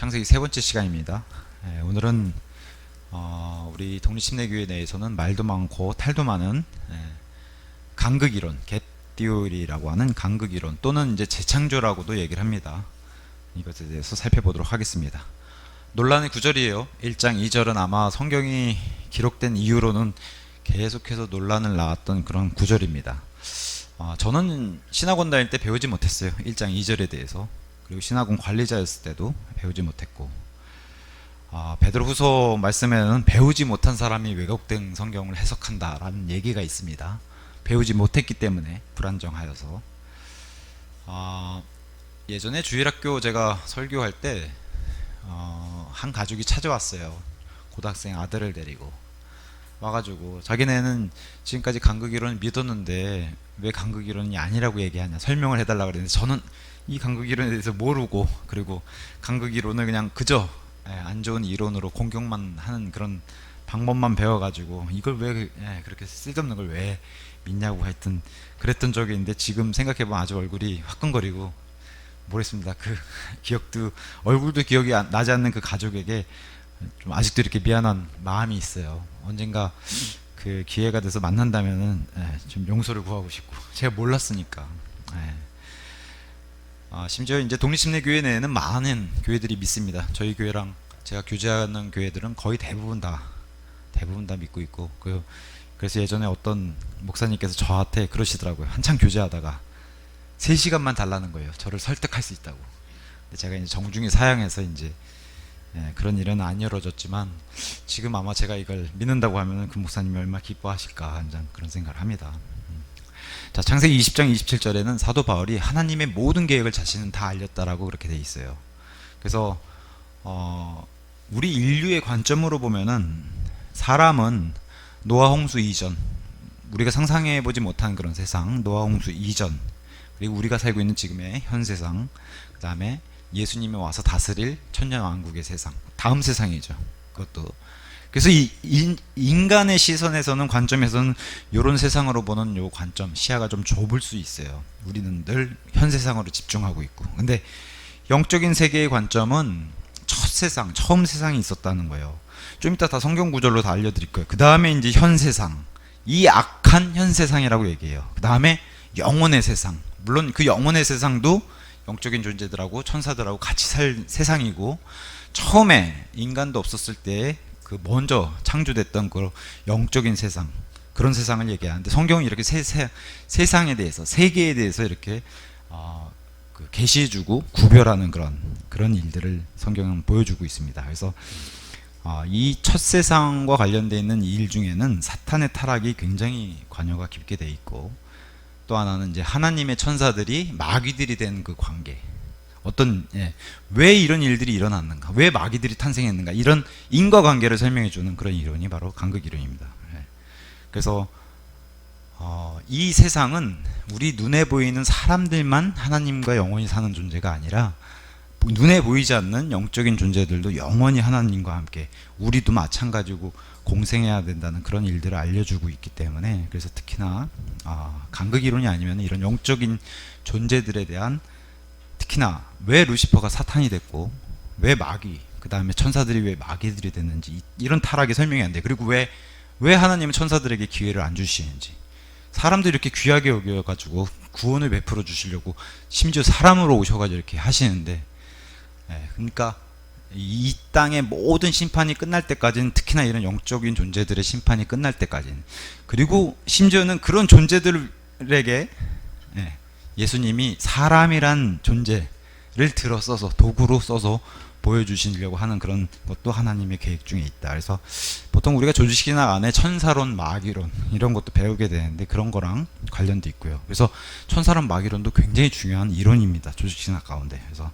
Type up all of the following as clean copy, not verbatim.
창세기 세 번째 시간입니다. 오늘은 우리 독립심리교회 내에서는 말도 많고 탈도 많은 간극이론, 겟티오리라고 하는 간극이론 또는 이제 재창조라고도 얘기를 합니다. 이것에 대해서 살펴보도록 하겠습니다. 논란의 구절이에요. 1장 2절은 아마 성경이 기록된 이후로는 계속해서 논란을 낳았던 그런 구절입니다. 저는 신학원 다닐 때 배우지 못했어요. 1장 2절에 대해서. 그리고 신학원 관리자였을 때도 배우지 못했고, 베드로후서 말씀에는 배우지 못한 사람이 왜곡된 성경을 해석한다라는 얘기가 있습니다. 배우지 못했기 때문에 불안정하여서. 예전에 주일학교 제가 설교할 때 한 가족이 찾아왔어요. 고등학생 아들을 데리고 와가지고 자기네는 지금까지 간극이론을 믿었는데 왜 간극이론이 아니라고 얘기하냐 설명을 해달라고 그랬는데, 저는 이 간극이론에 대해서 모르고, 그리고 간극이론을 그냥 그저 안 좋은 이론으로 공격만 하는 그런 방법만 배워가지고 이걸 왜 그렇게 쓸데없는 걸 왜 믿냐고 하여튼 그랬던 적이 있는데, 지금 생각해보면 아주 얼굴이 화끈거리고 모르겠습니다. 그 기억도, 얼굴도 기억이 나지 않는 그 가족에게 좀 아직도 이렇게 미안한 마음이 있어요. 언젠가 그 기회가 돼서 만난다면은 좀 용서를 구하고 싶고, 제가 몰랐으니까. 심지어 이제 독립심리교회 내에는 많은 교회들이 믿습니다. 저희 교회랑 제가 교제하는 교회들은 거의 대부분 다 믿고 있고, 그래서 예전에 어떤 목사님께서 저한테 그러시더라고요. 한참 교제하다가 3시간만 달라는 거예요. 저를 설득할 수 있다고. 근데 제가 이제 정중히 사양해서 이제 그런 일은 안 이루어졌지만, 지금 아마 제가 이걸 믿는다고 하면 그 목사님이 얼마나 기뻐하실까 하는 그런 생각을 합니다. 자, 창세기 20장 27절에는 사도 바울이 하나님의 모든 계획을 자신은 다 알렸다라고 그렇게 돼 있어요. 그래서 우리 인류의 관점으로 보면은 사람은 노아 홍수 이전, 우리가 상상해 보지 못한 그런 세상, 노아 홍수 이전, 그리고 우리가 살고 있는 지금의 현 세상, 그 다음에 예수님이 와서 다스릴 천년왕국의 세상, 다음 세상이죠. 그것도. 그래서 이 인간의 시선에서는, 관점에서는 이런 세상으로 보는 요 관점, 시야가 좀 좁을 수 있어요. 우리는 늘 현 세상으로 집중하고 있고. 근데 영적인 세계의 관점은 첫 세상, 처음 세상이 있었다는 거예요. 좀 이따 다 성경 구절로 다 알려드릴 거예요. 그 다음에 이제 현 세상, 이 악한 현 세상이라고 얘기해요. 그 다음에 영혼의 세상, 물론 그 영혼의 세상도 영적인 존재들하고 천사들하고 같이 살 세상이고, 처음에 인간도 없었을 때 그 먼저 창조됐던 그 영적인 세상, 그런 세상을 얘기하는데, 성경은 이렇게 세상에 대해서, 세계에 대해서 이렇게 계시해주고 구별하는 그런 일들을 성경은 보여주고 있습니다. 그래서 이 첫 세상과 관련되어 있는 일 중에는 사탄의 타락이 굉장히 관여가 깊게 돼 있고, 또 하나는 이제 하나님의 천사들이 마귀들이 된 그 관계, 왜 이런 일들이 일어났는가, 왜 마귀들이 탄생했는가, 이런 인과관계를 설명해주는 그런 이론이 바로 간극이론입니다. 그래서 이 세상은 우리 눈에 보이는 사람들만 하나님과 영원히 사는 존재가 아니라, 눈에 보이지 않는 영적인 존재들도 영원히 하나님과 함께, 우리도 마찬가지고 공생해야 된다는 그런 일들을 알려주고 있기 때문에, 그래서 특히나 간극이론이 아니면 이런 영적인 존재들에 대한, 특히나 왜 루시퍼가 사탄이 됐고, 왜 마귀, 그 다음에 천사들이 왜 마귀들이 됐는지, 이런 타락이 설명이 안 돼. 그리고 왜 하나님은 천사들에게 기회를 안 주시는지, 사람들이 이렇게 귀하게 여겨가지고 구원을 베풀어 주시려고 심지어 사람으로 오셔가지고 이렇게 하시는데, 그러니까 이 땅의 모든 심판이 끝날 때까지는, 특히나 이런 영적인 존재들의 심판이 끝날 때까지는, 그리고 심지어는 그런 존재들에게 예수님이 사람이란 존재를 들어써서, 도구로 써서 보여주시려고 하는 그런 것도 하나님의 계획 중에 있다. 그래서 보통 우리가 조직신학 안에 천사론, 마귀론 이런 것도 배우게 되는데, 그런 거랑 관련도 있고요. 그래서 천사론, 마귀론도 굉장히 중요한 이론입니다, 조직신학 가운데. 그래서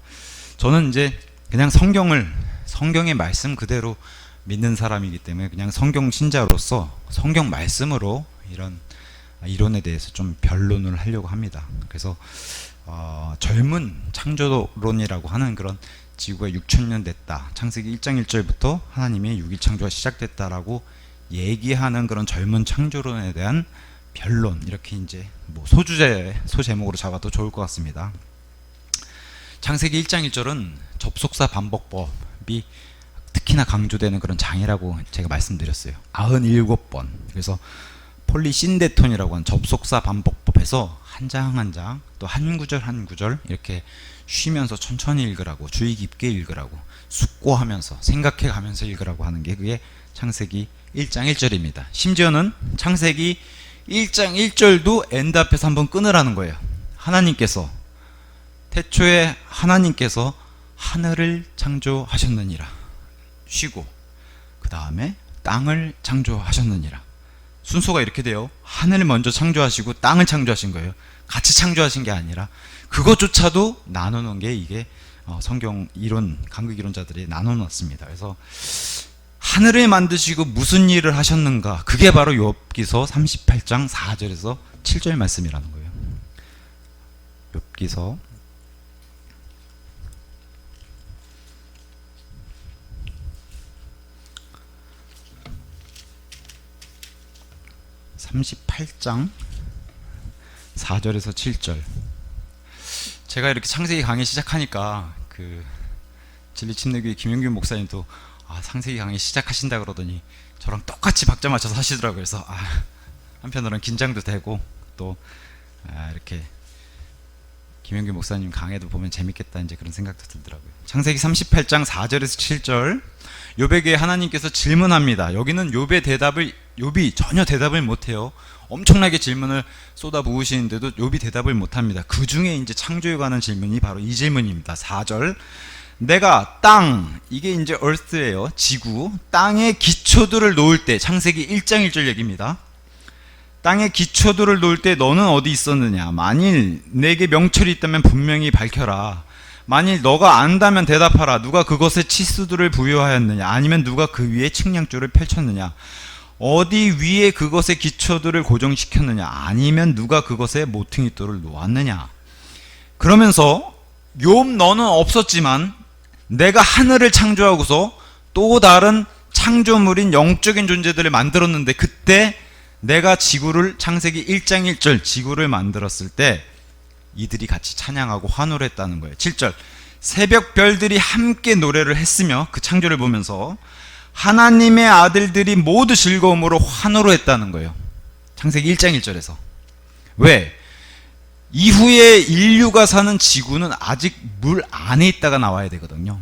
저는 이제 그냥 성경의 말씀 그대로 믿는 사람이기 때문에, 그냥 성경 신자로서 성경 말씀으로 이런 이론에 대해서 좀 변론을 하려고 합니다. 그래서 젊은 창조론이라고 하는 그런, 지구가 6,000년 됐다, 창세기 1장 1절부터 하나님의 6일 창조가 시작됐다라고 얘기하는 그런 젊은 창조론에 대한 변론, 이렇게 이제 소제목으로 잡아도 좋을 것 같습니다. 창세기 1장 1절은 접속사 반복법이 특히나 강조되는 그런 장이라고 제가 말씀드렸어요. 97번. 그래서 폴리신데톤이라고 하는 접속사 반복법에서 한 장 한 장 또 한 구절 한 구절 이렇게 쉬면서 천천히 읽으라고, 주의 깊게 읽으라고, 숙고하면서 생각해 가면서 읽으라고 하는 게 그게 창세기 1장 1절입니다. 심지어는 창세기 1장 1절도 엔드 앞에서 한번 끊으라는 거예요. 하나님께서 태초에 하나님께서 하늘을 창조하셨느니라 쉬고, 그 다음에 땅을 창조하셨느니라. 순서가 이렇게 돼요. 하늘을 먼저 창조하시고 땅을 창조하신 거예요. 같이 창조하신 게 아니라 그것조차도 나눠놓은 게 이게 성경 이론, 간극 이론자들이 나눠놨습니다. 그래서 하늘을 만드시고 무슨 일을 하셨는가, 그게 바로 욥기서 38장 4절에서 7절 말씀이라는 거예요. 욥기서 38장 4절에서 7절. 제가 이렇게 창세기 강의 시작하니까 그 진리침례교회 김영균 목사님도 창세기 강의 시작하신다 그러더니 저랑 똑같이 박자 맞춰서 하시더라고요. 그래서 한편으로는 긴장도 되고 또 이렇게 김영균 목사님 강의도 보면 재밌겠다 이제 그런 생각도 들더라고요. 창세기 38장 4절에서 7절. 욥에게 하나님께서 질문합니다. 여기는 욥이 전혀 대답을 못해요. 엄청나게 질문을 쏟아부으시는데도 욥이 대답을 못합니다. 그 중에 이제 창조에 관한 질문이 바로 이 질문입니다. 4절. 내가 땅, 이게 이제 earth예요. 지구, 땅의 기초들을 놓을 때, 창세기 1장 1절 얘기입니다. 땅의 기초들을 놓을 때 너는 어디 있었느냐? 만일 내게 명철이 있다면 분명히 밝혀라. 만일 너가 안다면 대답하라. 누가 그것에 치수들을 부여하였느냐? 아니면 누가 그 위에 측량줄을 펼쳤느냐? 어디 위에 그것의 기초들을 고정시켰느냐? 아니면 누가 그것에 모퉁이돌을 놓았느냐? 그러면서 욥 너는 없었지만 내가 하늘을 창조하고서 또 다른 창조물인 영적인 존재들을 만들었는데, 그때 내가 지구를, 창세기 1장 1절 지구를 만들었을 때 이들이 같이 찬양하고 환호를 했다는 거예요. 7절. 새벽 별들이 함께 노래를 했으며, 그 창조를 보면서 하나님의 아들들이 모두 즐거움으로 환호를 했다는 거예요. 창세기 1장 1절에서. 왜? 이후에 인류가 사는 지구는 아직 물 안에 있다가 나와야 되거든요.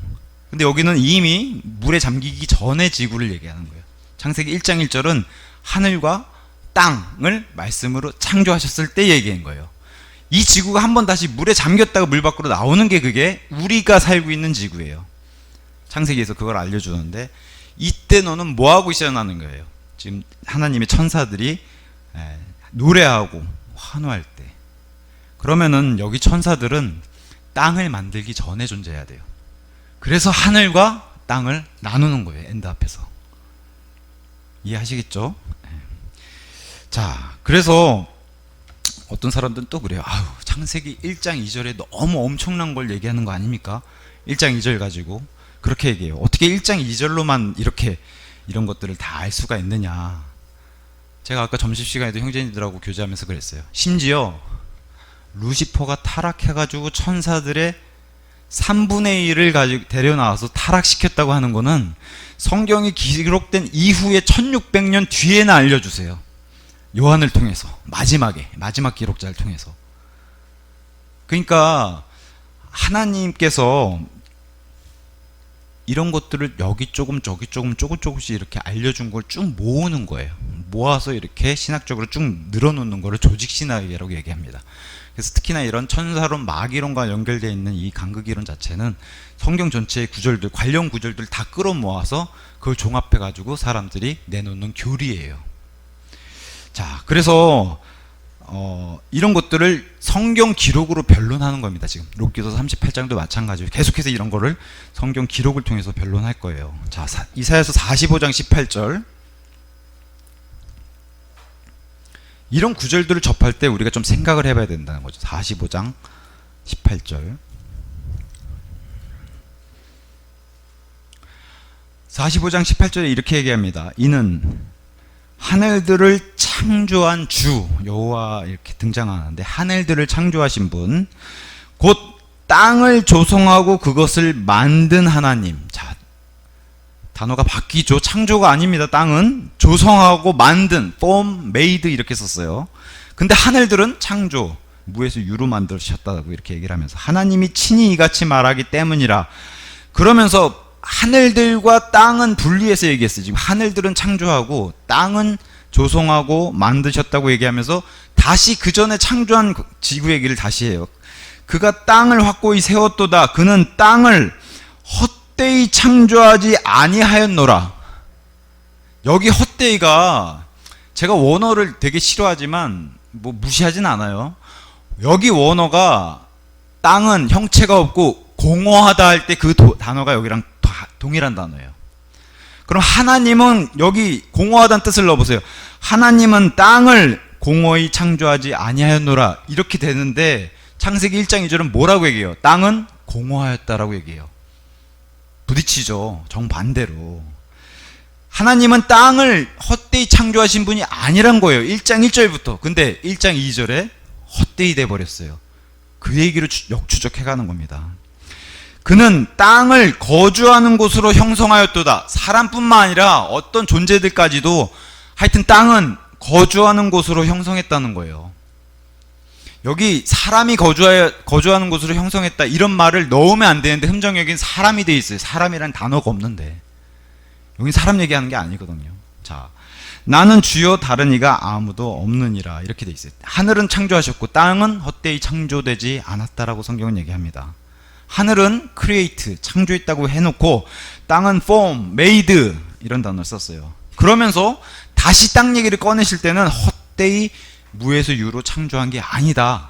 근데 여기는 이미 물에 잠기기 전에 지구를 얘기하는 거예요. 창세기 1장 1절은 하늘과 땅을 말씀으로 창조하셨을 때 얘기한 거예요. 이 지구가 한번 다시 물에 잠겼다가 물 밖으로 나오는 게 그게 우리가 살고 있는 지구예요. 창세기에서 그걸 알려주는데, 이때 너는 뭐하고 있어야하는 거예요. 지금 하나님의 천사들이 노래하고 환호할 때. 그러면은 여기 천사들은 땅을 만들기 전에 존재해야 돼요. 그래서 하늘과 땅을 나누는 거예요. 엔드 앞에서. 이해하시겠죠? 자, 그래서 어떤 사람들은 또 그래요. 창세기 1장 2절에 너무 엄청난 걸 얘기하는 거 아닙니까? 1장 2절 가지고 그렇게 얘기해요. 어떻게 1장 2절로만 이렇게 이런 것들을 다 알 수가 있느냐. 제가 아까 점심시간에도 형제님들하고 교제하면서 그랬어요. 심지어 루시퍼가 타락해가지고 천사들의 3분의 1을 가지고 데려나와서 타락시켰다고 하는 거는 성경이 기록된 이후에 1600년 뒤에나 알려주세요. 요한을 통해서, 마지막 기록자를 통해서. 그러니까 하나님께서 이런 것들을 여기 조금 저기 조금 조금씩 이렇게 알려준 걸 쭉 모으는 거예요. 모아서 이렇게 신학적으로 쭉 늘어놓는 거를 조직신학이라고 얘기합니다. 그래서 특히나 이런 천사론, 마귀론과 연결되어 있는 이 간극이론 자체는 성경 전체의 구절들, 관련 구절들 다 끌어모아서 그걸 종합해가지고 사람들이 내놓는 교리예요. 자, 그래서 이런 것들을 성경 기록으로 변론하는 겁니다. 지금 욥기서 38장도 마찬가지로 계속해서 이런 거를 성경 기록을 통해서 변론할 거예요. 자, 이사야서 45장 18절. 이런 구절들을 접할 때 우리가 좀 생각을 해봐야 된다는 거죠. 45장 18절. 45장 18절에 이렇게 얘기합니다. 이는 하늘들을 창조한 주 여호와 이렇게 등장하는데, 하늘들을 창조하신 분, 곧 땅을 조성하고 그것을 만든 하나님. 자, 단어가 바뀌죠. 창조가 아닙니다. 땅은 조성하고 만든, form, made 이렇게 썼어요. 근데 하늘들은 창조, 무에서 유로 만드셨다고 이렇게 얘기를 하면서 하나님이 친히 이같이 말하기 때문이라. 그러면서 하늘들과 땅은 분리해서 얘기했어요. 지금 하늘들은 창조하고 땅은 조성하고 만드셨다고 얘기하면서 다시 그 전에 창조한 지구 얘기를 다시 해요. 그가 땅을 확고히 세웠도다. 그는 땅을 헛되이 창조하지 아니하였노라. 여기 헛되이가, 제가 원어를 되게 싫어하지만 뭐 무시하진 않아요. 여기 원어가 땅은 형체가 없고 공허하다 할 때 그 단어가 여기랑 동일한 단어예요. 그럼 하나님은, 여기 공허하다는 뜻을 넣어보세요. 하나님은 땅을 공허히 창조하지 아니하였노라 이렇게 되는데 창세기 1장 2절은 뭐라고 얘기해요? 땅은 공허하였다라고 얘기해요. 부딪히죠. 정반대로. 하나님은 땅을 헛되이 창조하신 분이 아니란 거예요. 1장 1절부터. 근데 1장 2절에 헛되이 돼버렸어요. 그 얘기를 역추적해가는 겁니다. 그는 땅을 거주하는 곳으로 형성하였도다. 사람뿐만 아니라 어떤 존재들까지도 하여튼 땅은 거주하는 곳으로 형성했다는 거예요. 여기 사람이 거주하는 곳으로 형성했다 이런 말을 넣으면 안 되는데 흠정역인 사람이 돼 있어요. 사람이란 단어가 없는데 여긴 사람 얘기하는 게 아니거든요. 자, 나는 주여 다른 이가 아무도 없느니라 이렇게 돼 있어요. 하늘은 창조하셨고 땅은 헛되이 창조되지 않았다라고 성경은 얘기합니다. 하늘은 create, 창조했다고 해놓고 땅은 form, made 이런 단어를 썼어요. 그러면서 다시 땅 얘기를 꺼내실 때는 헛되이 무에서 유로 창조한 게 아니다.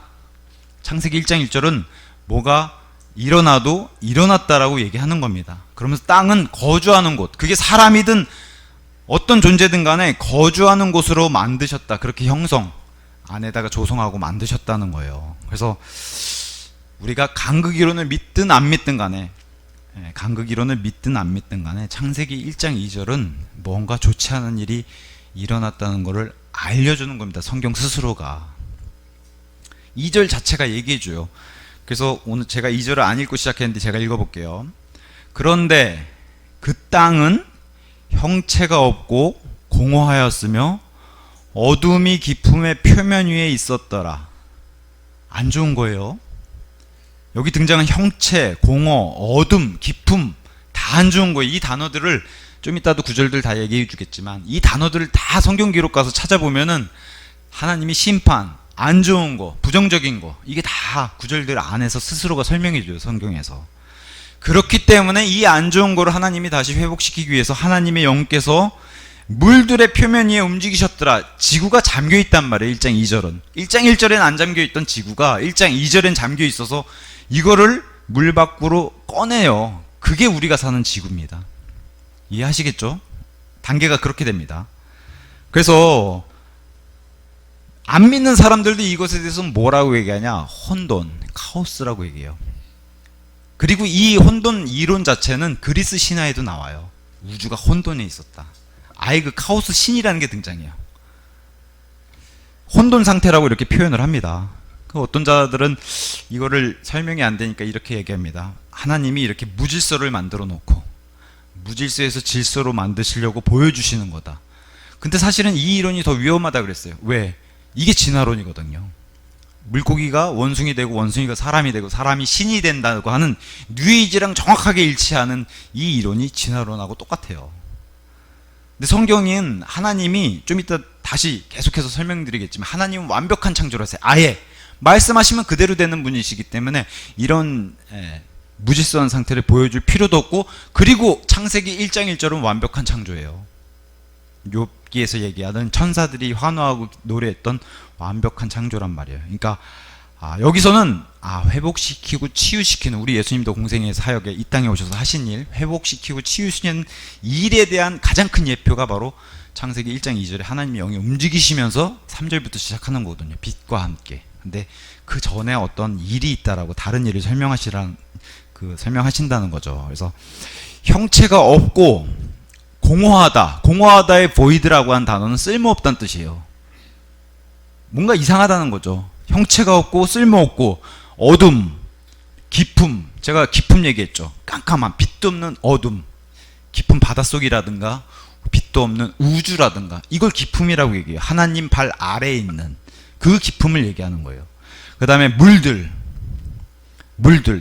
창세기 1장 1절은 뭐가 일어나도 일어났다라고 얘기하는 겁니다. 그러면서 땅은 거주하는 곳, 그게 사람이든 어떤 존재든 간에 거주하는 곳으로 만드셨다. 그렇게 형성 안에다가 조성하고 만드셨다는 거예요. 그래서 우리가 간극이론을 믿든 안 믿든 간에, 간극이론을 믿든 안 믿든 간에 창세기 1장 2절은 뭔가 좋지 않은 일이 일어났다는 것을 알려주는 겁니다. 성경 스스로가. 2절 자체가 얘기해줘요. 그래서 오늘 제가 2절을 안 읽고 시작했는데 제가 읽어볼게요. 그런데 그 땅은 형체가 없고 공허하였으며 어둠이 깊음의 표면 위에 있었더라. 안 좋은 거예요. 여기 등장한 형체, 공허, 어둠, 깊음 다 안 좋은 거예요. 이 단어들을 좀 이따도 구절들 다 얘기해 주겠지만 이 단어들을 다 성경 기록 가서 찾아보면은 하나님이 심판, 안 좋은 거, 부정적인 거 이게 다 구절들 안에서 스스로가 설명해 줘요. 성경에서. 그렇기 때문에 이 안 좋은 거를 하나님이 다시 회복시키기 위해서 하나님의 영께서 물들의 표면 위에 움직이셨더라. 지구가 잠겨 있단 말이에요. 1장 2절은. 1장 1절엔 안 잠겨 있던 지구가 1장 2절엔 잠겨 있어서 이거를 물 밖으로 꺼내요. 그게 우리가 사는 지구입니다. 이해하시겠죠? 단계가 그렇게 됩니다. 그래서 안 믿는 사람들도 이것에 대해서는 뭐라고 얘기하냐? 혼돈, 카오스라고 얘기해요. 그리고 이 혼돈 이론 자체는 그리스 신화에도 나와요. 우주가 혼돈에 있었다. 아예 그 카오스 신이라는 게 등장해요. 혼돈 상태라고 이렇게 표현을 합니다. 그 어떤 자들은 이거를 설명이 안 되니까 이렇게 얘기합니다. 하나님이 이렇게 무질서를 만들어 놓고 무질서에서 질서로 만드시려고 보여주시는 거다. 근데 사실은 이 이론이 더 위험하다 그랬어요. 왜? 이게 진화론이거든요. 물고기가 원숭이 되고 원숭이가 사람이 되고 사람이 신이 된다고 하는 뉴에이지랑 정확하게 일치하는 이 이론이 진화론하고 똑같아요. 근데 성경은 하나님이 좀 이따 다시 계속해서 설명드리겠지만 하나님은 완벽한 창조를 하세요. 아예 말씀하시면 그대로 되는 분이시기 때문에 이런 무질서한 상태를 보여줄 필요도 없고, 그리고 창세기 1장 1절은 완벽한 창조예요. 욥기에서 얘기하던 천사들이 환호하고 노래했던 완벽한 창조란 말이에요. 그러니까 여기서는 회복시키고 치유시키는, 우리 예수님도 공생의 사역에 이 땅에 오셔서 하신 일, 회복시키고 치유시키는 일에 대한 가장 큰 예표가 바로 창세기 1장 2절에 하나님의 영이 움직이시면서 3절부터 시작하는 거거든요. 빛과 함께. 근데 그 전에 어떤 일이 있다라고, 다른 일을 설명하신다는 거죠. 그래서 형체가 없고 공허하다. 공허하다의 void라고 한 단어는 쓸모없다는 뜻이에요. 뭔가 이상하다는 거죠. 형체가 없고 쓸모없고 어둠, 깊음, 제가 깊음 얘기했죠. 깜깜한 빛도 없는 어둠, 깊은 바닷속이라든가 빛도 없는 우주라든가, 이걸 깊음이라고 얘기해요. 하나님 발 아래에 있는 그 깊음을 얘기하는 거예요. 그 다음에 물들,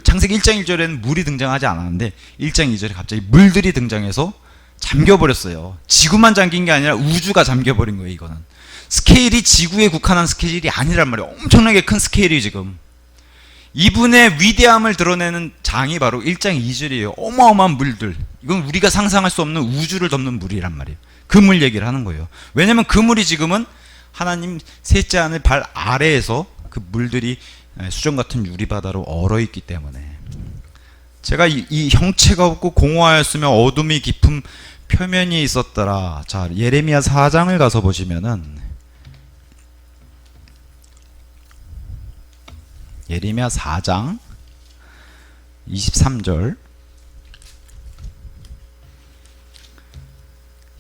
창세기 1장 1절에는 물이 등장하지 않았는데 1장 2절에 갑자기 물들이 등장해서 잠겨버렸어요. 지구만 잠긴 게 아니라 우주가 잠겨버린 거예요. 이거는 스케일이 지구에 국한한 스케일이 아니란 말이에요. 엄청나게 큰 스케일이 지금. 이분의 위대함을 드러내는 장이 바로 1장 2절이에요. 어마어마한 물들, 이건 우리가 상상할 수 없는 우주를 덮는 물이란 말이에요. 그 물 얘기를 하는 거예요. 왜냐하면 그 물이 지금은 하나님 셋째 하늘 발 아래에서 그 물들이 수정 같은 유리바다로 얼어있기 때문에, 제가 이 형체가 없고 공허하였으며 어둠이 깊은 표면이 있었더라. 자, 예레미야 4장을 가서 보시면은, 예레미야 4장 23절,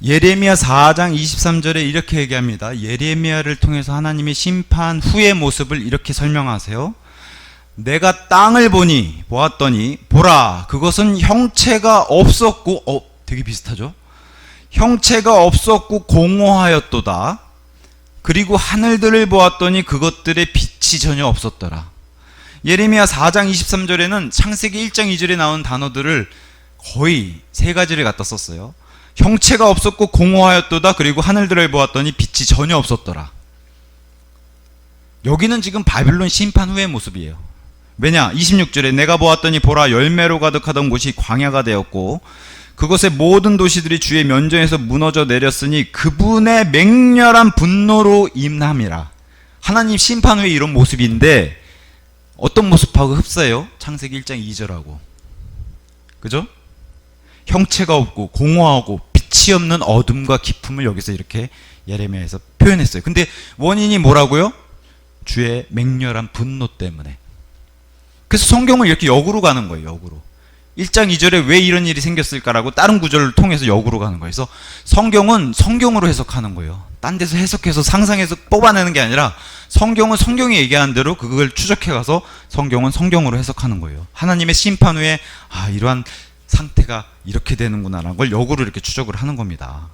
예레미야 4장 23절에 이렇게 얘기합니다. 예레미야를 통해서 하나님의 심판 후의 모습을 이렇게 설명하세요. 내가 땅을 보았더니 보라, 그것은 형체가 없었고, 되게 비슷하죠? 형체가 없었고 공허하였도다. 그리고 하늘들을 보았더니 그것들의 빛이 전혀 없었더라. 예레미야 4장 23절에는 창세기 1장 2절에 나온 단어들을 거의 세 가지를 갖다 썼어요. 형체가 없었고 공허하였도다. 그리고 하늘들을 보았더니 빛이 전혀 없었더라. 여기는 지금 바빌론 심판 후의 모습이에요. 왜냐? 26절에 내가 보았더니 보라, 열매로 가득하던 곳이 광야가 되었고 그것의 모든 도시들이 주의 면전에서 무너져 내렸으니 그분의 맹렬한 분노로 임함이라. 하나님 심판 후에 이런 모습인데 어떤 모습하고 흡사해요? 창세기 1장 2절하고. 그죠? 형체가 없고 공허하고 빛이 없는 어둠과 깊음을 여기서 이렇게 예레미야에서 표현했어요. 근데 원인이 뭐라고요? 주의 맹렬한 분노 때문에. 그래서 성경을 이렇게 역으로 가는 거예요. 역으로. 1장 2절에 왜 이런 일이 생겼을까라고 다른 구절을 통해서 역으로 가는 거예요. 그래서 성경은 성경으로 해석하는 거예요. 딴 데서 해석해서 상상해서 뽑아내는 게 아니라 성경은 성경이 얘기하는 대로 그걸 추적해 가서 성경은 성경으로 해석하는 거예요. 하나님의 심판 후에 이러한 상태가 이렇게 되는구나라는 걸 역으로 이렇게 추적을 하는 겁니다.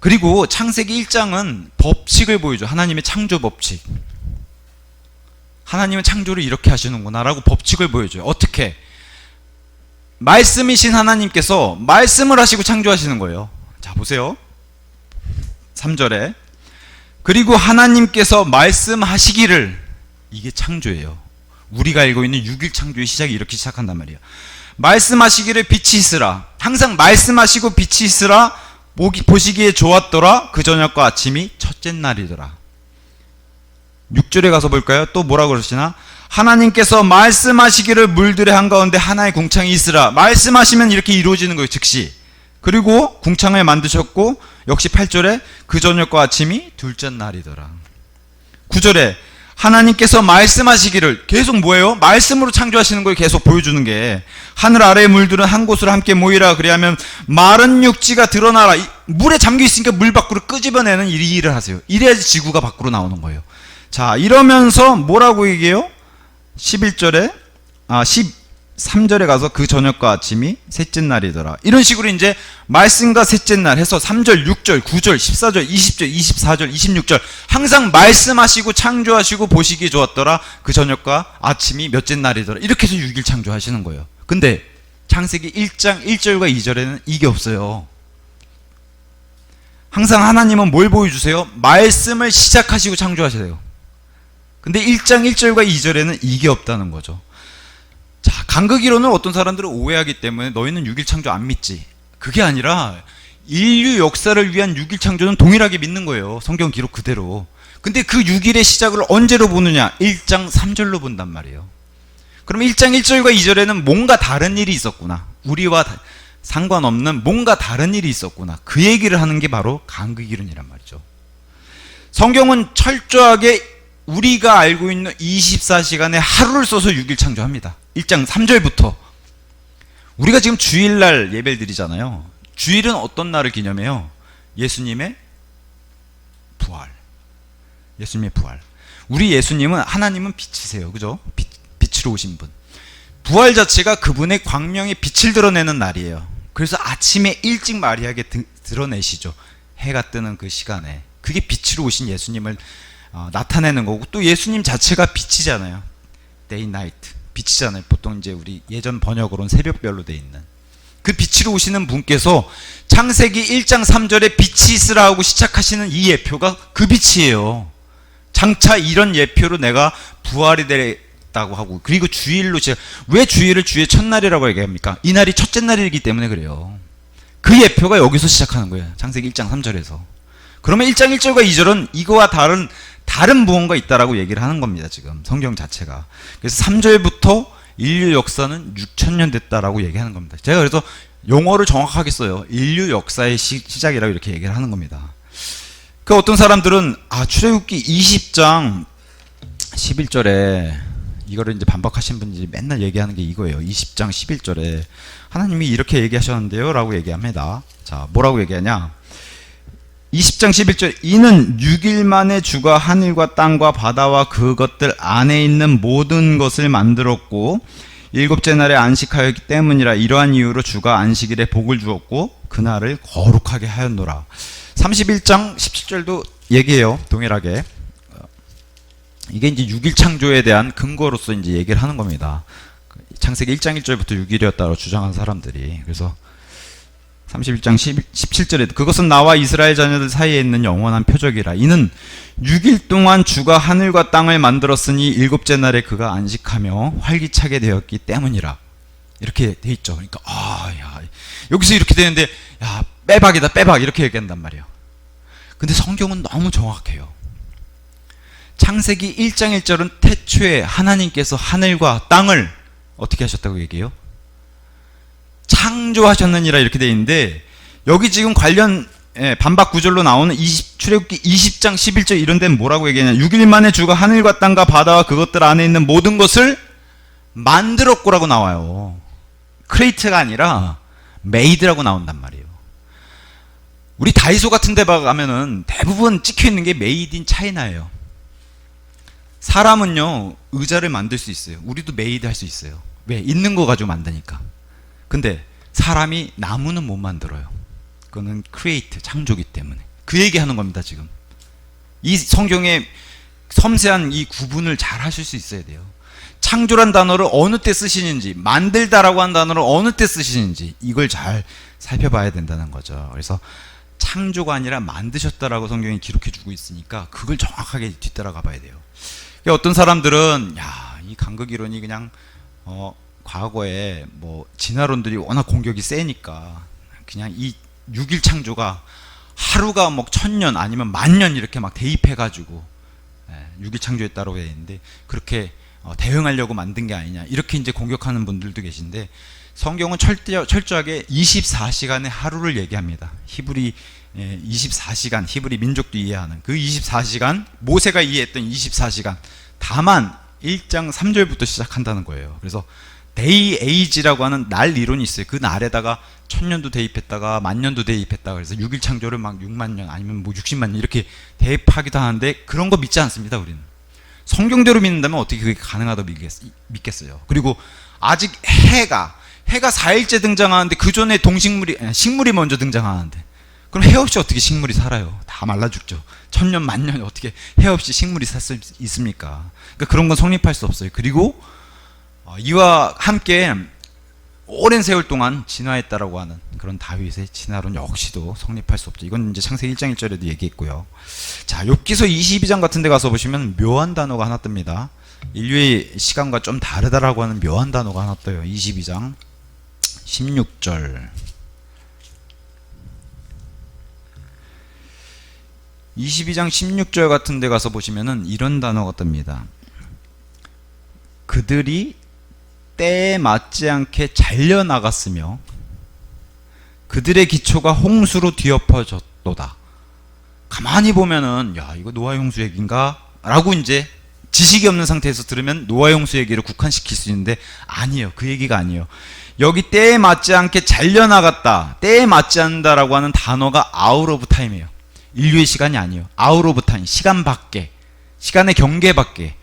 그리고 창세기 1장은 법칙을 보여줘. 하나님의 창조 법칙. 하나님은 창조를 이렇게 하시는구나라고 법칙을 보여줘요. 어떻게? 말씀이신 하나님께서 말씀을 하시고 창조하시는 거예요. 자, 보세요. 3절에 그리고 하나님께서 말씀하시기를, 이게 창조예요. 우리가 알고 있는 6일 창조의 시작이 이렇게 시작한단 말이에요. 말씀하시기를 빛이 있으라. 항상 말씀하시고 빛이 있으라. 보시기에 좋았더라. 그 저녁과 아침이 첫째 날이더라. 6절에 가서 볼까요? 또 뭐라고 그러시나? 하나님께서 말씀하시기를 물들의 한가운데 하나의 궁창이 있으라. 말씀하시면 이렇게 이루어지는 거예요. 즉시. 그리고 궁창을 만드셨고, 역시 8절에 그 저녁과 아침이 둘째 날이더라. 9절에 하나님께서 말씀하시기를, 계속 뭐예요? 말씀으로 창조하시는 걸 계속 보여주는 게, 하늘 아래의 물들은 한 곳으로 함께 모이라. 그리하면 마른 육지가 드러나라. 물에 잠겨 있으니까 물 밖으로 끄집어내는 이 일을 하세요. 이래야지 지구가 밖으로 나오는 거예요. 자, 이러면서 뭐라고 얘기해요? 13절에 가서 그 저녁과 아침이 셋째 날이더라. 이런 식으로 이제 말씀과 셋째 날 해서 3절, 6절, 9절, 14절, 20절, 24절, 26절 항상 말씀하시고 창조하시고 보시기 좋았더라. 그 저녁과 아침이 몇째 날이더라. 이렇게 해서 6일 창조하시는 거예요. 근데 창세기 1장 1절과 2절에는 이게 없어요. 항상 하나님은 뭘 보여주세요? 말씀을 시작하시고 창조하세요. 근데 1장 1절과 2절에는 이게 없다는 거죠. 자, 간극이론을 어떤 사람들은 오해하기 때문에 너희는 6일 창조 안 믿지. 그게 아니라 인류 역사를 위한 6일 창조는 동일하게 믿는 거예요. 성경 기록 그대로. 근데 그 6일의 시작을 언제로 보느냐? 1장 3절로 본단 말이에요. 그럼 1장 1절과 2절에는 뭔가 다른 일이 있었구나. 우리와 상관없는 뭔가 다른 일이 있었구나. 그 얘기를 하는 게 바로 간극이론이란 말이죠. 성경은 철저하게 우리가 알고 있는 24시간에 하루를 써서 6일 창조합니다. 1장 3절부터. 우리가 지금 주일날 예배를 드리잖아요. 주일은 어떤 날을 기념해요? 예수님의 부활. 예수님의 부활. 우리 예수님은, 하나님은 빛이세요. 그죠? 빛으로 오신 분. 부활 자체가 그분의 광명의 빛을 드러내는 날이에요. 그래서 아침에 일찍 마리아에게 드러내시죠. 해가 뜨는 그 시간에. 그게 빛으로 오신 예수님을 나타내는 거고, 또 예수님 자체가 빛이잖아요. day night 빛이잖아요. 보통 이제 우리 예전 번역으로는 새벽별로 돼 있는 그 빛으로 오시는 분께서 창세기 1장 3절에 빛이 있으라 하고 시작하시는 이 예표가 그 빛이에요. 장차 이런 예표로 내가 부활이 됐다고 하고, 그리고 주일로 제가 왜 주일을 주의 첫날이라고 얘기합니까? 이 날이 첫째 날이기 때문에 그래요. 그 예표가 여기서 시작하는 거예요. 창세기 1장 3절에서. 그러면 1장 1절과 2절은 이거와 다른 무언가 있다라고 얘기를 하는 겁니다. 지금 성경 자체가. 그래서 3절부터 인류 역사는 6,000년 됐다라고 얘기하는 겁니다. 제가 그래서 용어를 정확하게 써요. 인류 역사의 시작이라고 이렇게 얘기를 하는 겁니다. 그 어떤 사람들은 출애굽기 20장 11절에 이거를 이제 반박하신 분들이 맨날 얘기하는 게 이거예요. 20장 11절에 하나님이 이렇게 얘기하셨는데요 라고 얘기합니다. 자, 뭐라고 얘기하냐? 20장 11절, 이는 6일 만에 주가 하늘과 땅과 바다와 그것들 안에 있는 모든 것을 만들었고 일곱째 날에 안식하였기 때문이라. 이러한 이유로 주가 안식일에 복을 주었고 그날을 거룩하게 하였노라. 31장 17절도 얘기해요. 동일하게. 이게 이제 6일 창조에 대한 근거로서 이제 얘기를 하는 겁니다. 창세기 1장 1절부터 6일이었다고 주장한 사람들이. 그래서 31장 17절에 그것은 나와 이스라엘 자녀들 사이에 있는 영원한 표적이라. 이는 6일 동안 주가 하늘과 땅을 만들었으니 일곱째 날에 그가 안식하며 활기차게 되었기 때문이라. 이렇게 돼 있죠. 그러니까 여기서 이렇게 되는데 빼박이다 빼박 이렇게 얘기한단 말이에요. 근데 성경은 너무 정확해요. 창세기 1장 1절은 태초에 하나님께서 하늘과 땅을 어떻게 하셨다고 얘기해요? 창조하셨느니라 이렇게 돼 있는데, 여기 지금 관련 반박 구절로 나오는 출애굽기 20장 11절 이런 데는 뭐라고 얘기하냐? 6일 만에 주가 하늘과 땅과 바다와 그것들 안에 있는 모든 것을 만들었고라고 나와요. 크레이트가 아니라 메이드라고 나온단 말이에요. 우리 다이소 같은 데 가면은 대부분 찍혀 있는 게 메이드 인 차이나예요. 사람은요 의자를 만들 수 있어요. 우리도 메이드 할 수 있어요. 왜? 있는 거 가지고 만드니까. 근데 사람이 나무는 못 만들어요. 그거는 크리에이트, 창조기 때문에. 그 얘기하는 겁니다. 지금 이 성경의 섬세한 이 구분을 잘 하실 수 있어야 돼요. 창조란 단어를 어느 때 쓰시는지, 만들다라고 한 단어를 어느 때 쓰시는지 이걸 잘 살펴봐야 된다는 거죠. 그래서 창조가 아니라 만드셨다라고 성경이 기록해주고 있으니까 그걸 정확하게 뒤따라가 봐야 돼요. 어떤 사람들은 이 간극 이론이 그냥 과거에 뭐 진화론들이 워낙 공격이 세니까 그냥 이 6일 창조가 하루가 뭐 1000년 아니면 10,000년 이렇게 막 대입해가지고 6일 창조했다고 해야 되는데, 그렇게 대응하려고 만든 게 아니냐 이렇게 이제 공격하는 분들도 계신데, 성경은 철저하게 24시간의 하루를 얘기합니다. 히브리 24시간, 히브리 민족도 이해하는 그 24시간, 모세가 이해했던 24시간. 다만 1장 3절부터 시작한다는 거예요. 그래서 데이 에이지라고 하는 날 이론이 있어요. 그 날에다가 1000년도 대입했다가 10,000년도 대입했다가, 그래서 6일 창조를 막 6만 년 아니면 뭐 60만 년 이렇게 대입하기도 하는데, 그런 거 믿지 않습니다. 우리는 성경대로 믿는다면 어떻게 그게 가능하다고 믿겠어요. 그리고 아직 해가 4일째 등장하는데 그 전에 식물이 먼저 등장하는데, 그럼 해 없이 어떻게 식물이 살아요? 다 말라 죽죠. 1000년, 10,000년 어떻게 해 없이 식물이 살 수 있습니까? 그러니까 그런 건 성립할 수 없어요. 그리고 이와 함께 오랜 세월 동안 진화했다라고 하는 그런 다윗의 진화론 역시도 성립할 수 없죠. 이건 이제 창세기 1장 1절에도 얘기했고요. 자, 욥기서 22장 같은 데 가서 보시면 묘한 단어가 하나 뜹니다. 인류의 시간과 좀 다르다라고 하는 묘한 단어가 하나 떠요. 22장 16절. 22장 16절 같은 데 가서 보시면은 이런 단어가 뜹니다. 그들이 때에 맞지 않게 잘려나갔으며 그들의 기초가 홍수로 뒤엎어졌도다. 가만히 보면은 이거 노아의 홍수 얘기인가? 라고 이제 지식이 없는 상태에서 들으면 노아의 홍수 얘기를 국한시킬 수 있는데, 아니에요. 그 얘기가 아니에요. 여기 때에 맞지 않게 잘려나갔다, 때에 맞지 않는다라고 하는 단어가 아웃 오브 타임이에요. 인류의 시간이 아니에요. 아웃 오브 타임, 시간 밖에, 시간의 경계 밖에.